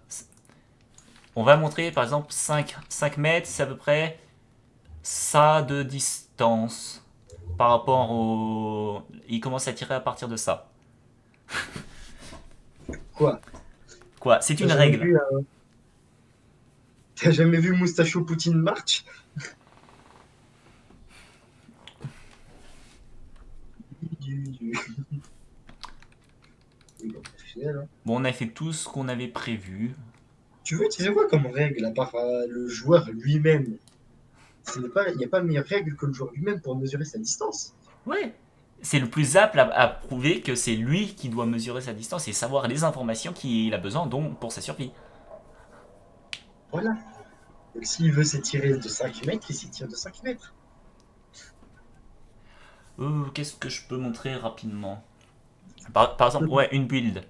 On va montrer par exemple 5 mètres, c'est à peu près ça de distance par rapport au... Il commence à tirer à partir de ça. Quoi? Quoi? C'est T'as une jamais règle. vu, t'as jamais vu Moustacho Poutine March? Du- Oui, bon, professionnel, hein. Bon, on a fait tout ce qu'on avait prévu. Tu veux utiliser quoi comme règle, à part le joueur lui-même? Il n'y a pas meilleure règle que le joueur lui-même pour mesurer sa distance. Ouais. C'est le plus apte à prouver que c'est lui qui doit mesurer sa distance et savoir les informations qu'il a besoin donc pour sa survie. Voilà. Donc s'il veut s'étirer de 5 mètres, il s'étire de 5 mètres. Qu'est-ce que je peux montrer rapidement? Par exemple, ouais, une build.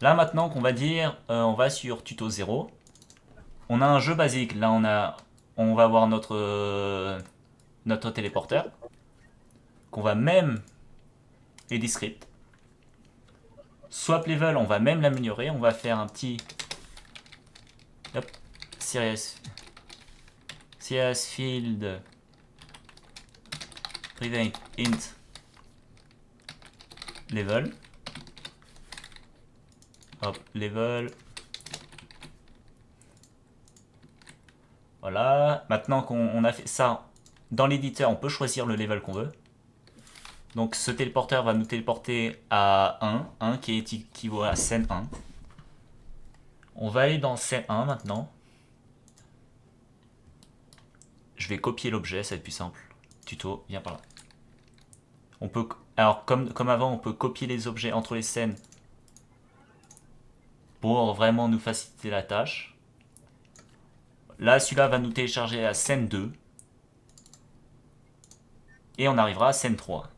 Là maintenant qu'on va dire, on va sur tuto 0. On a un jeu basique. Là on va avoir notre téléporteur. Qu'on va même aider script. Swap level, on va même l'améliorer. On va faire un petit... Hop. Serious field. Prevent int level. Hop, level. Voilà. Maintenant qu'on a fait ça, dans l'éditeur, on peut choisir le level qu'on veut. Donc ce téléporteur va nous téléporter à 1 qui est équivaut à scène 1. On va aller dans scène 1 maintenant. Je vais copier l'objet, ça va être plus simple. Tuto, viens par là. On peut, alors comme avant, on peut copier les objets entre les scènes pour vraiment nous faciliter la tâche. Là, celui-là va nous télécharger à scène 2. Et on arrivera à scène 3.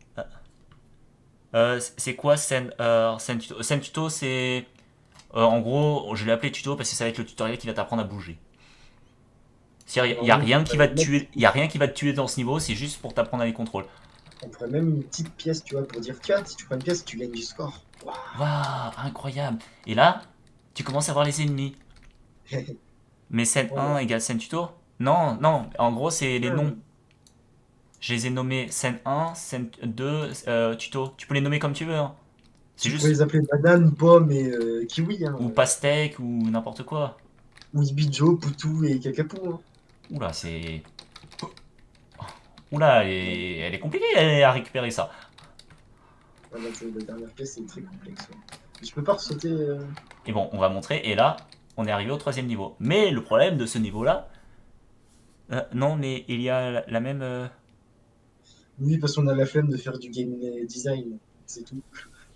C'est quoi scène tuto? Scène tuto, c'est... en gros, je l'ai appelé tuto parce que ça va être le tutoriel qui va t'apprendre à bouger. Il n'y a rien qui va te tuer, il y a rien qui va te tuer dans ce niveau, c'est juste pour t'apprendre à les contrôles. On pourrait même une petite pièce, tu vois, pour dire tiens, si tu prends une pièce, tu gagnes du score. Waouh, incroyable. Et là, tu commences à voir les ennemis. Mais scène 1 égale scène tuto? Non, non, en gros, c'est les noms. Je les ai nommés scène 1, scène 2, tuto. Tu peux les nommer comme tu veux. Hein. C'est Tu juste... peux les appeler banane, pomme et kiwi. Hein. Ou pastèque, ou n'importe quoi. Ou Ibijo, Poutou et Kakapou. Hein. Oula, c'est... Oula, elle est compliquée à récupérer ça. Voilà, la dernière pièce est très complexe. Ouais. Mais je peux pas sauter. Et bon, on va montrer. Et là, on est arrivé au 3e niveau. Mais le problème de ce niveau-là... non, mais il y a la même... Oui, parce qu'on a la flemme de faire du game design. C'est tout.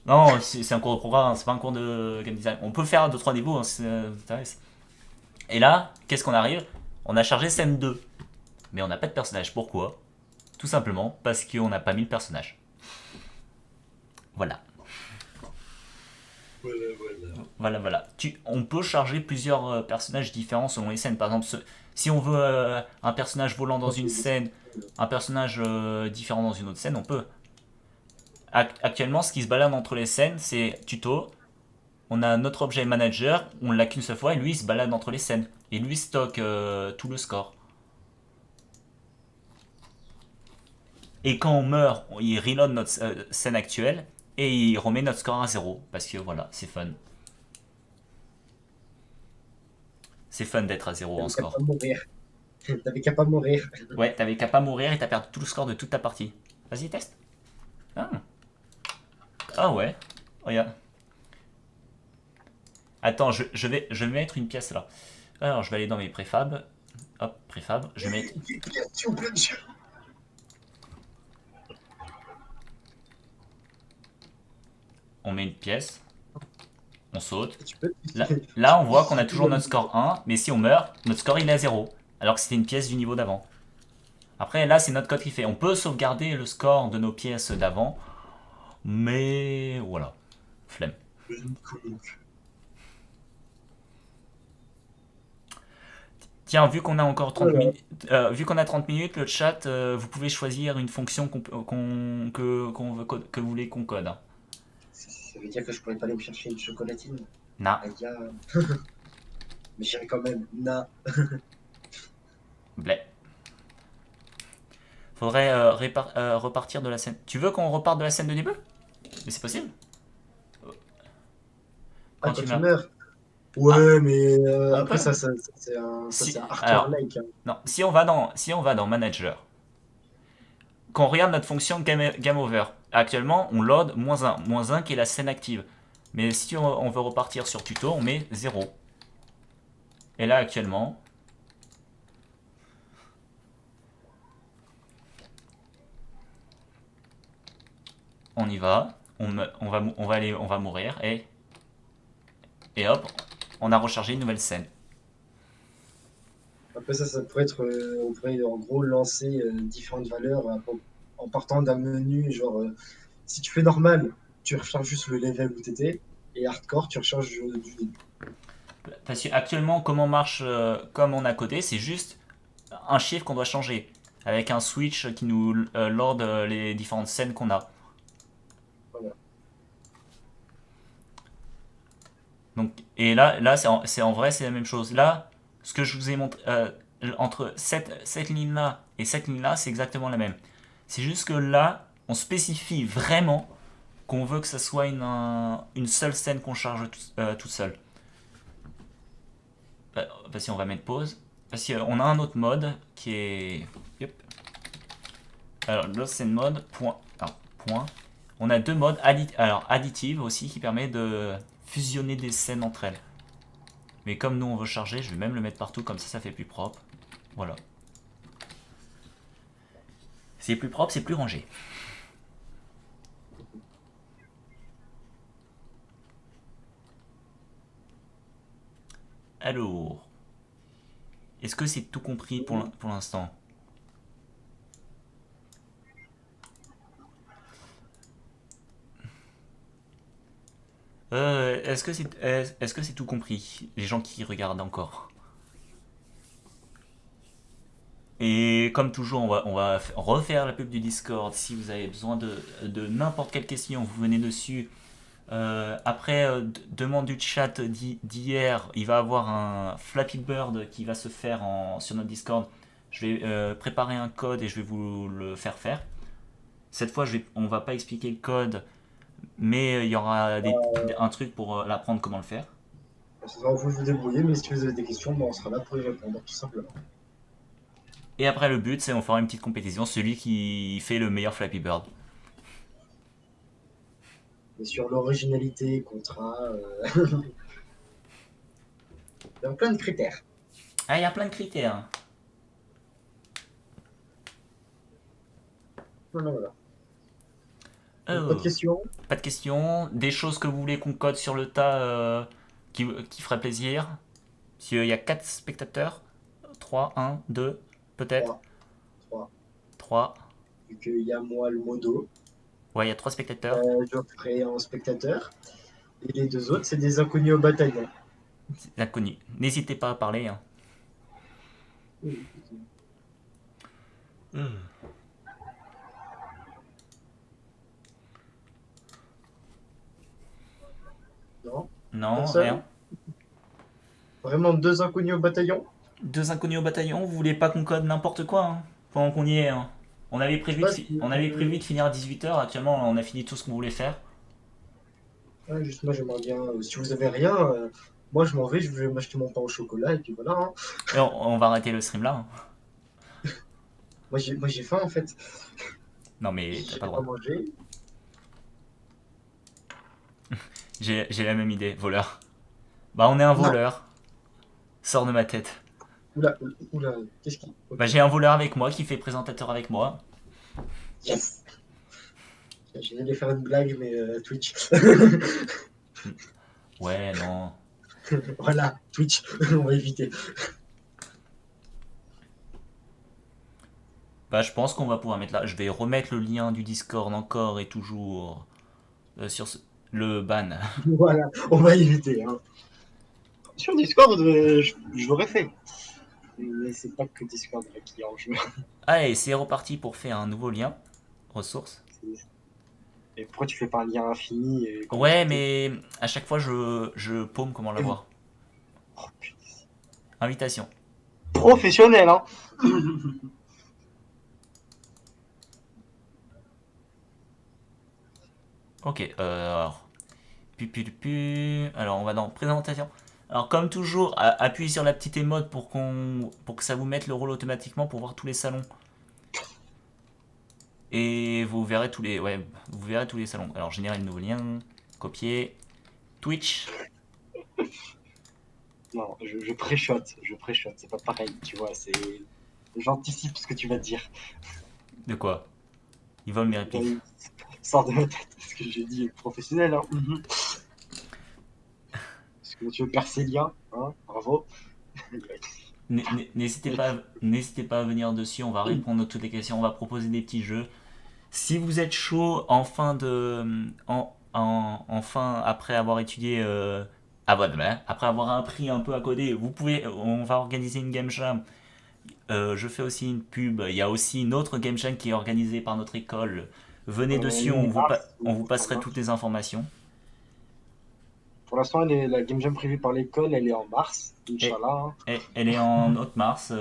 Non, c'est un cours de programme, c'est pas un cours de game design. On peut faire 2-3 niveaux hein, si ça vous intéresse. Et là, qu'est-ce qu'on arrive? On a chargé scène 2, mais on n'a pas de personnage. Pourquoi? Tout simplement parce qu'on n'a pas mis le personnage. Voilà. Voilà. On peut charger plusieurs personnages différents selon les scènes. Par exemple, si on veut un personnage volant dans une scène, un personnage différent dans une autre scène, on peut. Actuellement, ce qui se balade entre les scènes, c'est tuto. On a notre objet manager, on l'a qu'une seule fois, et lui il se balade entre les scènes. Et lui stocke tout le score. Et quand on meurt, il reload notre scène actuelle et il remet notre score à 0. Parce que voilà, c'est fun. C'est fun d'être à 0 en T'avais qu'à pas score. mourir. T'avais qu'à pas mourir. Ouais, t'avais qu'à pas mourir et t'as perdu tout le score de toute ta partie. Vas-y, teste. Ah, ah ouais. Regarde. Attends, je vais mettre une pièce là. Alors, je vais aller dans mes préfabs. Hop, préfab. Je vais mettre. On met une pièce. On saute. Tu peux Là, on voit qu'on a toujours notre score 1, mais si on meurt, notre score il est à 0. Alors que c'était une pièce du niveau d'avant. Après, là, c'est notre code qui fait. On peut sauvegarder le score de nos pièces d'avant, mais voilà. Flemme. Tiens, vu qu'on a encore 30 Voilà. minutes, vu qu'on a 30 minutes, le chat, vous pouvez choisir une fonction que vous voulez qu'on code. Ça veut dire que je pourrais pas aller me chercher une chocolatine. Na, Aïe, mais j'irai quand même. Na. blé. Faudrait repartir de la scène. Tu veux qu'on reparte de la scène de début? Mais c'est possible. Ah, Quand quand tu tu meurs. meurs. Ah, Ouais, mais on après, peut. c'est Si, un alors, hardcore-like. Hein. non, si on va dans Manager, quand on regarde notre fonction game over, actuellement on load -1, -1 qui est la scène active. Mais si on veut repartir sur tuto, on met 0. Et là actuellement, on y va, on va mourir et hop, on a rechargé une nouvelle scène. Après, ça pourrait être. On pourrait en gros lancer différentes valeurs en partant d'un menu. Genre, si tu fais normal, tu recharges juste le level où t'étais. Et hardcore, tu recharges du début. Parce que actuellement, comment marche comme on a codé, c'est juste un chiffre qu'on doit changer avec un switch qui nous load les différentes scènes qu'on a. Voilà. Donc, et là c'est en vrai, c'est la même chose. Là, ce que je vous ai montré, entre cette ligne-là et cette ligne-là, c'est exactement la même. C'est juste que là, on spécifie vraiment qu'on veut que ça soit une seule scène qu'on charge toute seule. Vas-y, on va mettre pause. Parce qu'on a un autre mode qui est. Yep. Alors, l'autre scène mode, point. Alors, point. On a deux modes. Additive aussi, qui permet de fusionner des scènes entre elles. Mais comme nous on veut charger, je vais même le mettre partout, comme ça fait plus propre. Voilà. C'est plus propre, c'est plus rangé. Alors, est-ce que c'est tout compris pour l'instant? Est-ce que c'est tout compris? Les gens qui regardent encore. Et comme toujours, on va refaire la pub du Discord. Si vous avez besoin de n'importe quelle question, vous venez dessus. Après demande du chat d'hier, il va avoir un Flappy Bird qui va se faire sur notre Discord. Je vais préparer un code et je vais vous le faire faire. Cette fois, on va pas expliquer le code, mais il y aura un truc pour l'apprendre comment le faire. Ça sera à vous de vous débrouiller, mais si vous avez des questions, on sera là pour y répondre, tout simplement. Et après, le but, c'est on fera une petite compétition, celui qui fait le meilleur Flappy Bird. Et sur l'originalité, contrat, il y a plein de critères. Ah, il y a plein de critères. Voilà, voilà. Donc, pas de Oh. questions. Pas de questions. Des choses que vous voulez qu'on code sur le tas qui ferait plaisir. S'il y a 4 spectateurs, 3, 1, 2, peut-être 3. 3. 3. Vu qu'il y a moi le modo, Ouais, il y a 3 spectateurs. je ferai en spectateur. Et les deux autres, c'est des inconnus au bataillon. C'est inconnu. N'hésitez pas à parler. Hein. Non, Non, personne. rien. Vraiment deux inconnus au bataillon. Deux inconnus au bataillon, vous voulez pas qu'on code n'importe quoi hein, pendant qu'on y est. Hein. Je sais pas si. On avait prévu de finir à 18 h. Actuellement, on a fini tout ce qu'on voulait faire. Ouais, juste moi, j'aimerais bien. Si vous avez rien, moi je m'en vais, je vais m'acheter mon pain au chocolat et puis voilà, hein. Et on va arrêter le stream là. Hein. Moi j'ai faim en fait. Non, mais t'as pas J'ai le pas droit. mangé. J'ai la même idée, voleur. Bah, on est un Non. voleur. Sors de ma tête. Oula, oula, qu'est-ce qui. Bah, Ok. j'ai un voleur avec moi qui fait présentateur avec moi. Yes! J'allais faire une blague, mais Twitch. Ouais, non. Voilà, Twitch, on va éviter. Bah, je pense qu'on va pouvoir mettre là. Je vais remettre le lien du Discord encore et toujours sur le ban. Voilà, on va éviter, hein. Sur Discord, je l'aurais fait. Mais c'est pas que Discord là, qui est en jeu. Allez, c'est reparti pour faire un nouveau lien. Ressources. Et pourquoi tu fais pas un lien infini et comment Ouais, traiter? mais à chaque fois, je paume comment l'avoir. Oh, putain. Invitation. Professionnel, hein. Ok, alors. Alors, on va dans présentation. Alors, comme toujours, appuyez sur la petite émote pour que ça vous mette le rôle automatiquement pour voir tous les salons. Et vous verrez vous verrez tous les salons. Alors, générer le nouveau lien, copier, Twitch. Non, je préchote, c'est pas pareil, tu vois, c'est. J'anticipe ce que tu vas dire. De quoi? Ils volent mes Dans répliques. une- Sors de ma tête, ce que j'ai dit est professionnel, hein. Est-ce que tu veux percer le lien, hein? Bravo. N'hésitez pas à venir dessus, on va répondre à toutes les questions, on va proposer des petits jeux. Si vous êtes chaud après avoir étudié, après avoir appris un peu à coder, on va organiser une game jam. Je fais aussi une pub. Il y a aussi une autre game jam qui est organisée par notre école. Venez dessus, Mi-mars, on vous fin passerait toutes mars. les informations. Pour l'instant, la game jam prévue par l'école, elle est en mars, Et, Inch'Allah, hein. elle est en haute mars.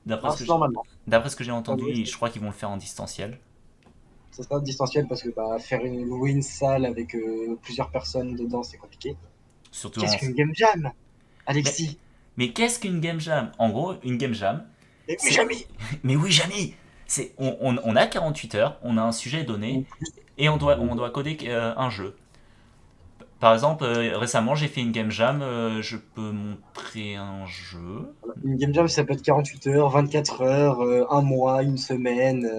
D'après ce que Mars normalement. d'après ce que j'ai En vrai, entendu, je crois qu'ils vont le faire en distanciel. ça sera distanciel parce que bah, louer une salle avec plusieurs personnes dedans, c'est compliqué. Surtout Qu'est-ce en. qu'une game jam, Mais, Alexis? mais qu'est-ce qu'une game jam? En gros, une game jam, Mais oui, c'est. jamais! Mais oui, Jamy! On a 48 heures, on a un sujet donné, Ou plus. et on doit coder un jeu. Par exemple, récemment, j'ai fait une game jam, je peux montrer un jeu. Une game jam, ça peut être 48 heures, 24 heures, un mois, une semaine.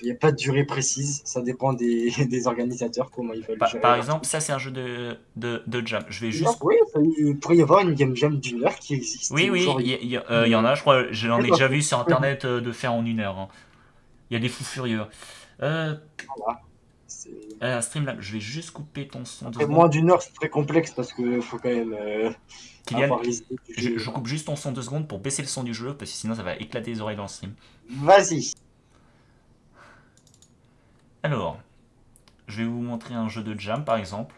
Il n'y a pas de durée précise. Ça dépend des organisateurs, comment ils veulent gérer Par leur exemple, ça truc. c'est un jeu de jam. Je vais Non, juste. oui, il pourrait y avoir une game jam d'une heure qui existe. Oui, Ou oui, genre, il y en a, je crois, j'en ai faites un déjà truc. vu sur internet de faire en 1 heure. Hein. Il y a des fous furieux. Euh, Voilà. Streamlab, je vais juste couper ton son 2 secondes. Moins d'une heure, c'est très complexe parce qu'il faut quand même Kylian, avoir les idées du jeu, je hein. coupe juste ton son 2 secondes pour baisser le son du jeu, parce que sinon ça va éclater les oreilles dans le stream. Vas-y. Alors, je vais vous montrer un jeu de jam par exemple.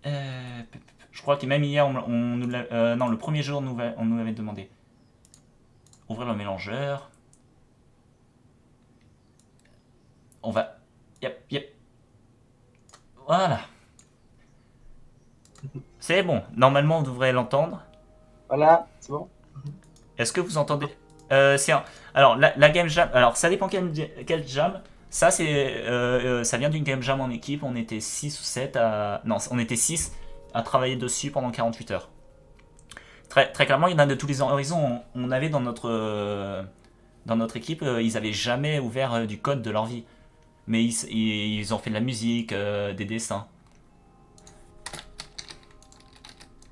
Je crois que même hier, non, le premier jour, on nous avait demandé. Ouvrir le mélangeur. On va. Yep, yep. Voilà. C'est bon. Normalement, on devrait l'entendre. Voilà, c'est bon. Est-ce que vous entendez Alors, la game jam. Alors, ça dépend quel jam. Ça, ça vient d'une game jam en équipe. On était 6 ou 7 à. Non, on était 6 à travailler dessus pendant 48 heures. Très clairement, il y en a de tous les horizons. On avait dans notre équipe, ils avaient jamais ouvert du code de leur vie. Mais ils ont fait de la musique, des dessins.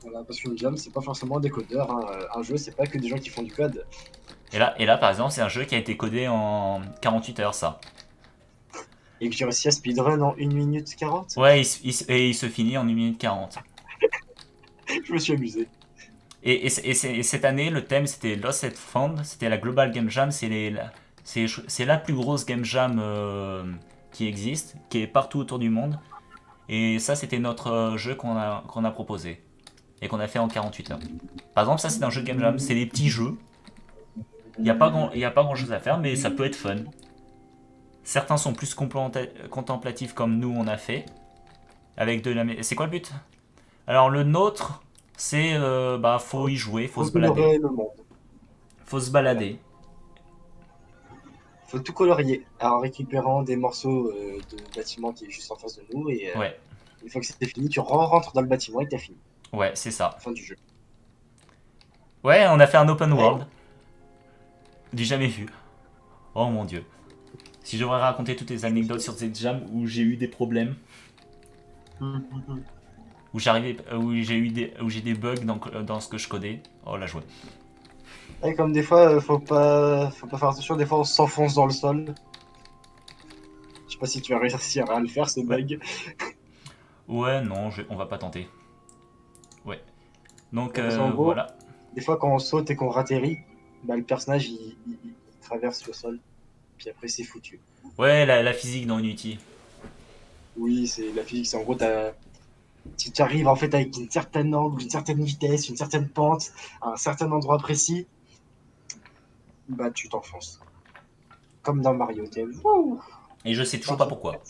Voilà, parce qu'une jam, c'est pas forcément des codeurs, hein. Un jeu, c'est pas que des gens qui font du code. Et là, par exemple, c'est un jeu qui a été codé en 48 heures, ça. Et que j'ai réussi à speedrun en 1 minute 40. Ouais, et il se finit en 1 minute 40. Je me suis amusé. Et cette année, le thème c'était Lost and Found, c'était la Global Game Jam, c'est la plus grosse Game Jam qui existe, qui est partout autour du monde. Et ça, c'était notre jeu qu'on a proposé et qu'on a fait en 48 heures. Par exemple, ça c'est un jeu de Game Jam, c'est des petits jeux, il y a pas grand chose à faire, mais ça peut être fun. Certains sont plus contemplatifs comme nous on a fait. Avec de la. C'est quoi le but? Alors le nôtre, c'est bah faut y jouer, faut Faut se balader. colorer le monde. Faut se Voilà. balader. Faut tout colorier en récupérant des morceaux de bâtiment qui est juste en face de nous. Et Ouais, une fois que c'est fini, tu rentres dans le bâtiment et t'as fini. ouais, c'est ça. Fin du jeu. Ouais, on a fait un open Ouais. world. Du jamais vu. Oh mon dieu. Si j'aurais raconté toutes les Je me suis anecdotes sur amusé. cette jam où j'ai eu des problèmes, où j'ai des bugs dans ce que je codais. Oh la joie. Et comme des fois, faut pas faire attention. Des fois, on s'enfonce dans le sol. Je sais pas si tu vas réussir à le faire, ce Ouais. bug. Ouais, non, on va pas tenter. Ouais. Donc Parce qu'en gros, voilà. des fois, quand on saute et qu'on ratterrit, bah, le personnage il traverse le sol. Puis après, c'est foutu. Ouais, la physique dans Unity. Oui, c'est la physique. C'est en gros, si tu arrives en fait avec une certaine angle, une certaine vitesse, une certaine pente, à un certain endroit précis, bah tu t'enfonces. Comme dans Mario, t'es wouh, Et je sais toujours pas parti. pourquoi.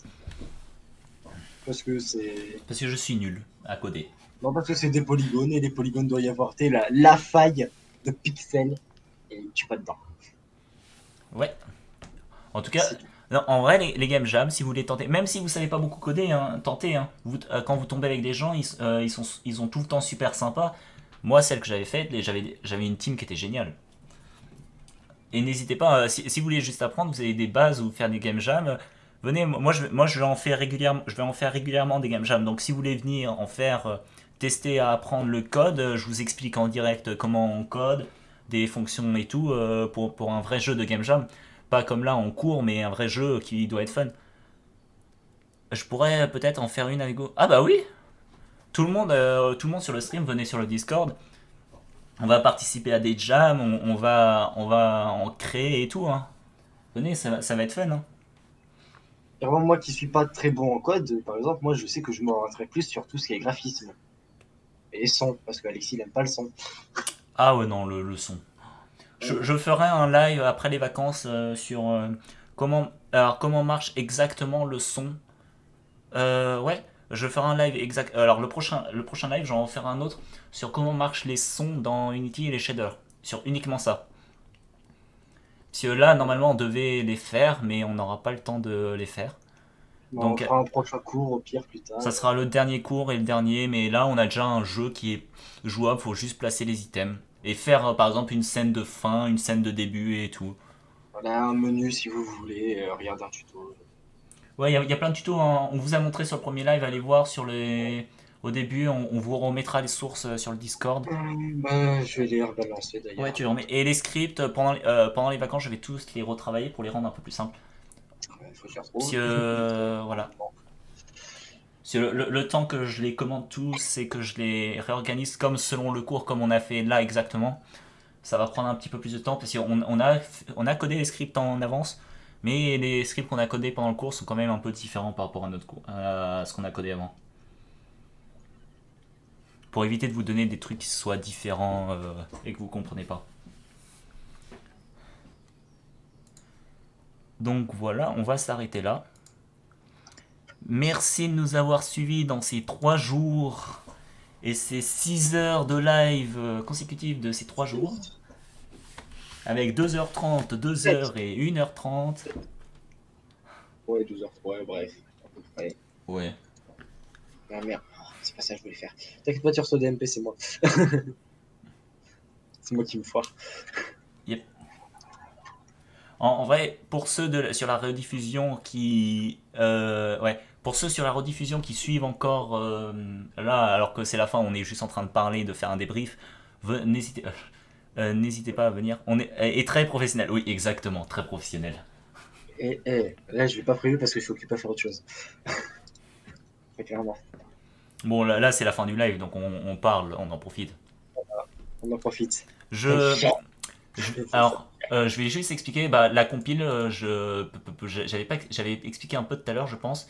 Parce que c'est. Parce que je suis nul à coder. Non, parce que c'est des polygones et les polygones doivent y avoir la faille de pixels et tu pas dedans. Ouais. En tout cas, C'est tout. non, en vrai, les game jam, si vous voulez tenter, même si vous savez pas beaucoup coder, hein, tentez. Hein. Quand vous tombez avec des gens, ils sont tout le temps super sympas. Moi, celle que j'avais faite, j'avais une team qui était géniale. Et n'hésitez pas, si vous voulez juste apprendre, vous avez des bases ou faire des game jam. Venez, je vais en faire régulièrement des game jam. Donc, si vous voulez venir en faire, tester à apprendre le code, je vous explique en direct comment on code, des fonctions et tout, pour un vrai jeu de game jam. Pas comme là en cours, mais un vrai jeu qui doit être fun. Je pourrais peut-être en faire une avec vous. Ah bah oui, tout le monde sur le stream, venez sur le Discord. On va participer à des jams, on va en créer et tout. Hein. Venez, ça va être fun. Hein. Et vraiment, moi qui suis pas très bon en code, par exemple, moi je sais que je m'orienterai plus sur tout ce qui est graphisme et son, parce qu'Alexis il aime pas le son. Ah ouais, non, le son. Je ferai un live après les vacances sur comment marche exactement le son. Ouais, je ferai un live exact. Alors le prochain live, j'en ferai un autre sur comment marchent les sons dans Unity et les shaders. Sur uniquement ça. Parce que là, normalement, on devait les faire, mais on n'aura pas le temps de les faire. Bon, on Donc, fera un prochain cours au pire plus tard. ça sera le dernier cours et le dernier, mais là, on a déjà un jeu qui est jouable, faut juste placer les items. Et faire, par exemple, une scène de fin, une scène de début et tout. Voilà un menu si vous voulez, regardez un tuto. Ouais, il y a plein de tutos, hein. On vous a montré sur le premier live, allez voir sur les. Au début, on vous remettra les sources sur le Discord. Bah, je vais les rebalancer Ouais, d'ailleurs. tu les remets. Et les scripts, pendant les vacances, je vais tous les retravailler pour les rendre un peu plus simples. Il faut que je les Parce retrouve. que, voilà. Parce que le temps que je les commande tous, c'est que je les réorganise comme selon le cours, comme on a fait là exactement. Ça va prendre un petit peu plus de temps parce qu'on a codé les scripts en avance, mais les scripts qu'on a codés pendant le cours sont quand même un peu différents par rapport à notre cours, à ce qu'on a codé avant. Pour éviter de vous donner des trucs qui soient différents et que vous comprenez pas. Donc voilà, on va s'arrêter là. Merci de nous avoir suivis dans ces 3 jours et ces 6 heures de live consécutives de ces 3 jours. Avec 2h30, 2 7. heures et 1h30. Ouais, 12h. Ouais, bref. À peu près. Ouais. Ah merde, c'est pas ça que je voulais faire. T'inquiète pas, tu reçois des MP, c'est moi. C'est moi qui me foire. Yep. En vrai, pour ceux sur la rediffusion qui. Ouais. Pour ceux sur la rediffusion qui suivent encore là, alors que c'est la fin, on est juste en train de parler, de faire un débrief, n'hésitez pas à venir. On est très professionnel, oui, exactement, très professionnel. Et là, je l'ai pas prévu parce que je suis occupé à faire autre chose. Très clairement. Bon, là c'est la fin du live, donc on parle, on en profite. On en profite. Je, C'est ça. alors, je vais juste expliquer, bah, la compile, j'avais expliqué un peu tout à l'heure, je pense.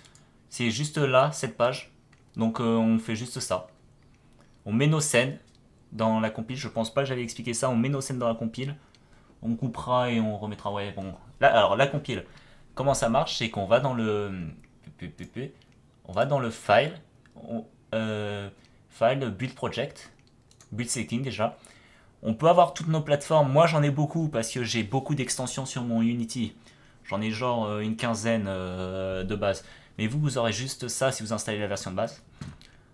C'est juste là, cette page. Donc on fait juste ça. On met nos scènes dans la compile. Je pense pas que j'avais expliqué ça. On met nos scènes dans la compile. On coupera et on remettra. Ouais, bon. Là, alors la compile, comment ça marche? C'est qu'on va dans le, on va dans le file, on- euh, file build project, build setting déjà. On peut avoir toutes nos plateformes. Moi, j'en ai beaucoup parce que j'ai beaucoup d'extensions sur mon Unity. J'en ai genre une quinzaine de base. Mais vous, vous aurez juste ça si vous installez la version de base.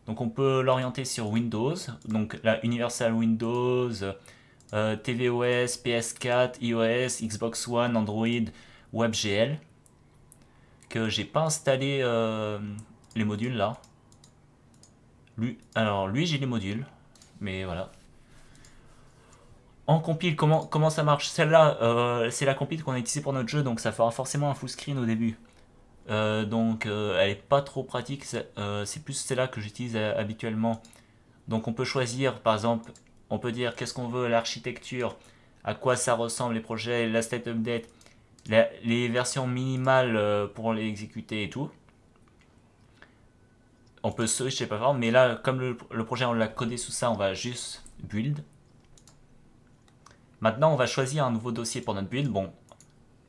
Donc on peut l'orienter sur Windows, donc la Universal Windows, tvOS, PS4, iOS, Xbox One, Android, WebGL, que j'ai pas installé les modules là. Alors lui j'ai les modules, mais voilà. En compile, comment ça marche? Celle-là, c'est la compile qu'on a utilisée pour notre jeu, donc ça fera forcément un full screen au début. Donc elle est pas trop pratique, c'est plus celle-là que j'utilise habituellement. Donc on peut choisir, par exemple, on peut dire qu'est-ce qu'on veut, l'architecture, à quoi ça ressemble les projets, la state update, les versions minimales pour les exécuter et tout. On peut switcher pas fort, mais là, comme le projet on l'a codé sous ça, on va juste build. Maintenant, on va choisir un nouveau dossier pour notre build. Bon,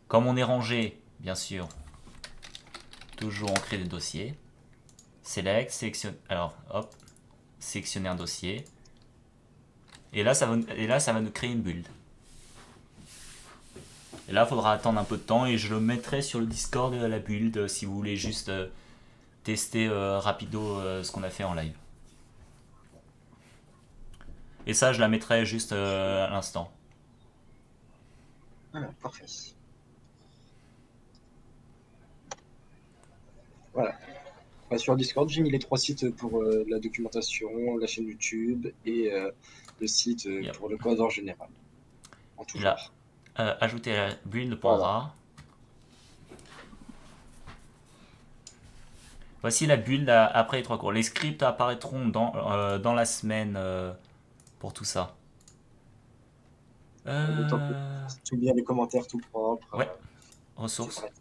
comme on est rangé, bien sûr, toujours on crée des dossiers. Select, sélectionne, alors hop, sélectionner un dossier. Et là, ça va nous créer une build. Et là, il faudra attendre un peu de temps et je le mettrai sur le Discord la build si vous voulez juste tester rapido ce qu'on a fait en live. Et ça, je la mettrai juste à l'instant. Voilà, parfait. Voilà. Bah, sur Discord, j'ai mis les 3 sites pour la documentation, la chaîne YouTube et le site Yep. pour le code en général, en tout Et là, genre. ajouter la Voilà. build.rar. Voici la build après les 3 cours. Les scripts apparaîtront dans la semaine pour tout ça. Le temps que Euh, tout bien, les commentaires tout propres, ouais, c'est ressources. pratique.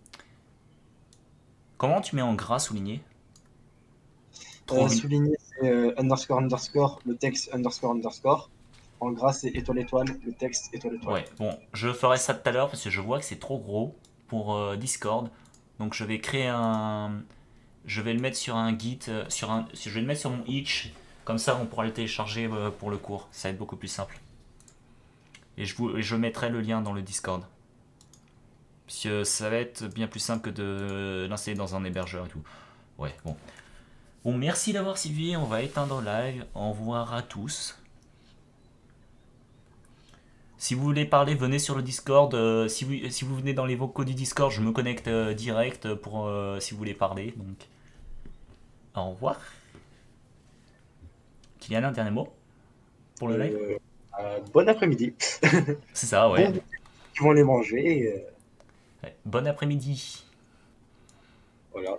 Comment tu mets en gras souligné? Trop vite. Souligner, c'est underscore underscore, le texte underscore underscore. En gras, c'est étoile étoile, le texte étoile étoile. Ouais, bon, je ferai ça tout à l'heure parce que je vois que c'est trop gros pour Discord. Donc je vais créer un. Je vais le mettre sur un Git, je vais le mettre sur mon itch. Comme ça, on pourra le télécharger pour le cours. Ça va être beaucoup plus simple. Et je mettrai le lien dans le Discord. Parce que ça va être bien plus simple que de l'installer dans un hébergeur et tout. Ouais, bon. Bon, merci d'avoir suivi. On va éteindre le live. Au revoir à tous. Si vous voulez parler, venez sur le Discord. Si vous venez dans les vocaux du Discord, je me connecte direct pour si vous voulez parler. Donc, au revoir. Kylian, un dernier mot pour le live? Euh, Bon après-midi. C'est ça, Bon, ouais. qui vont les manger. Ouais. Bon après-midi. Voilà.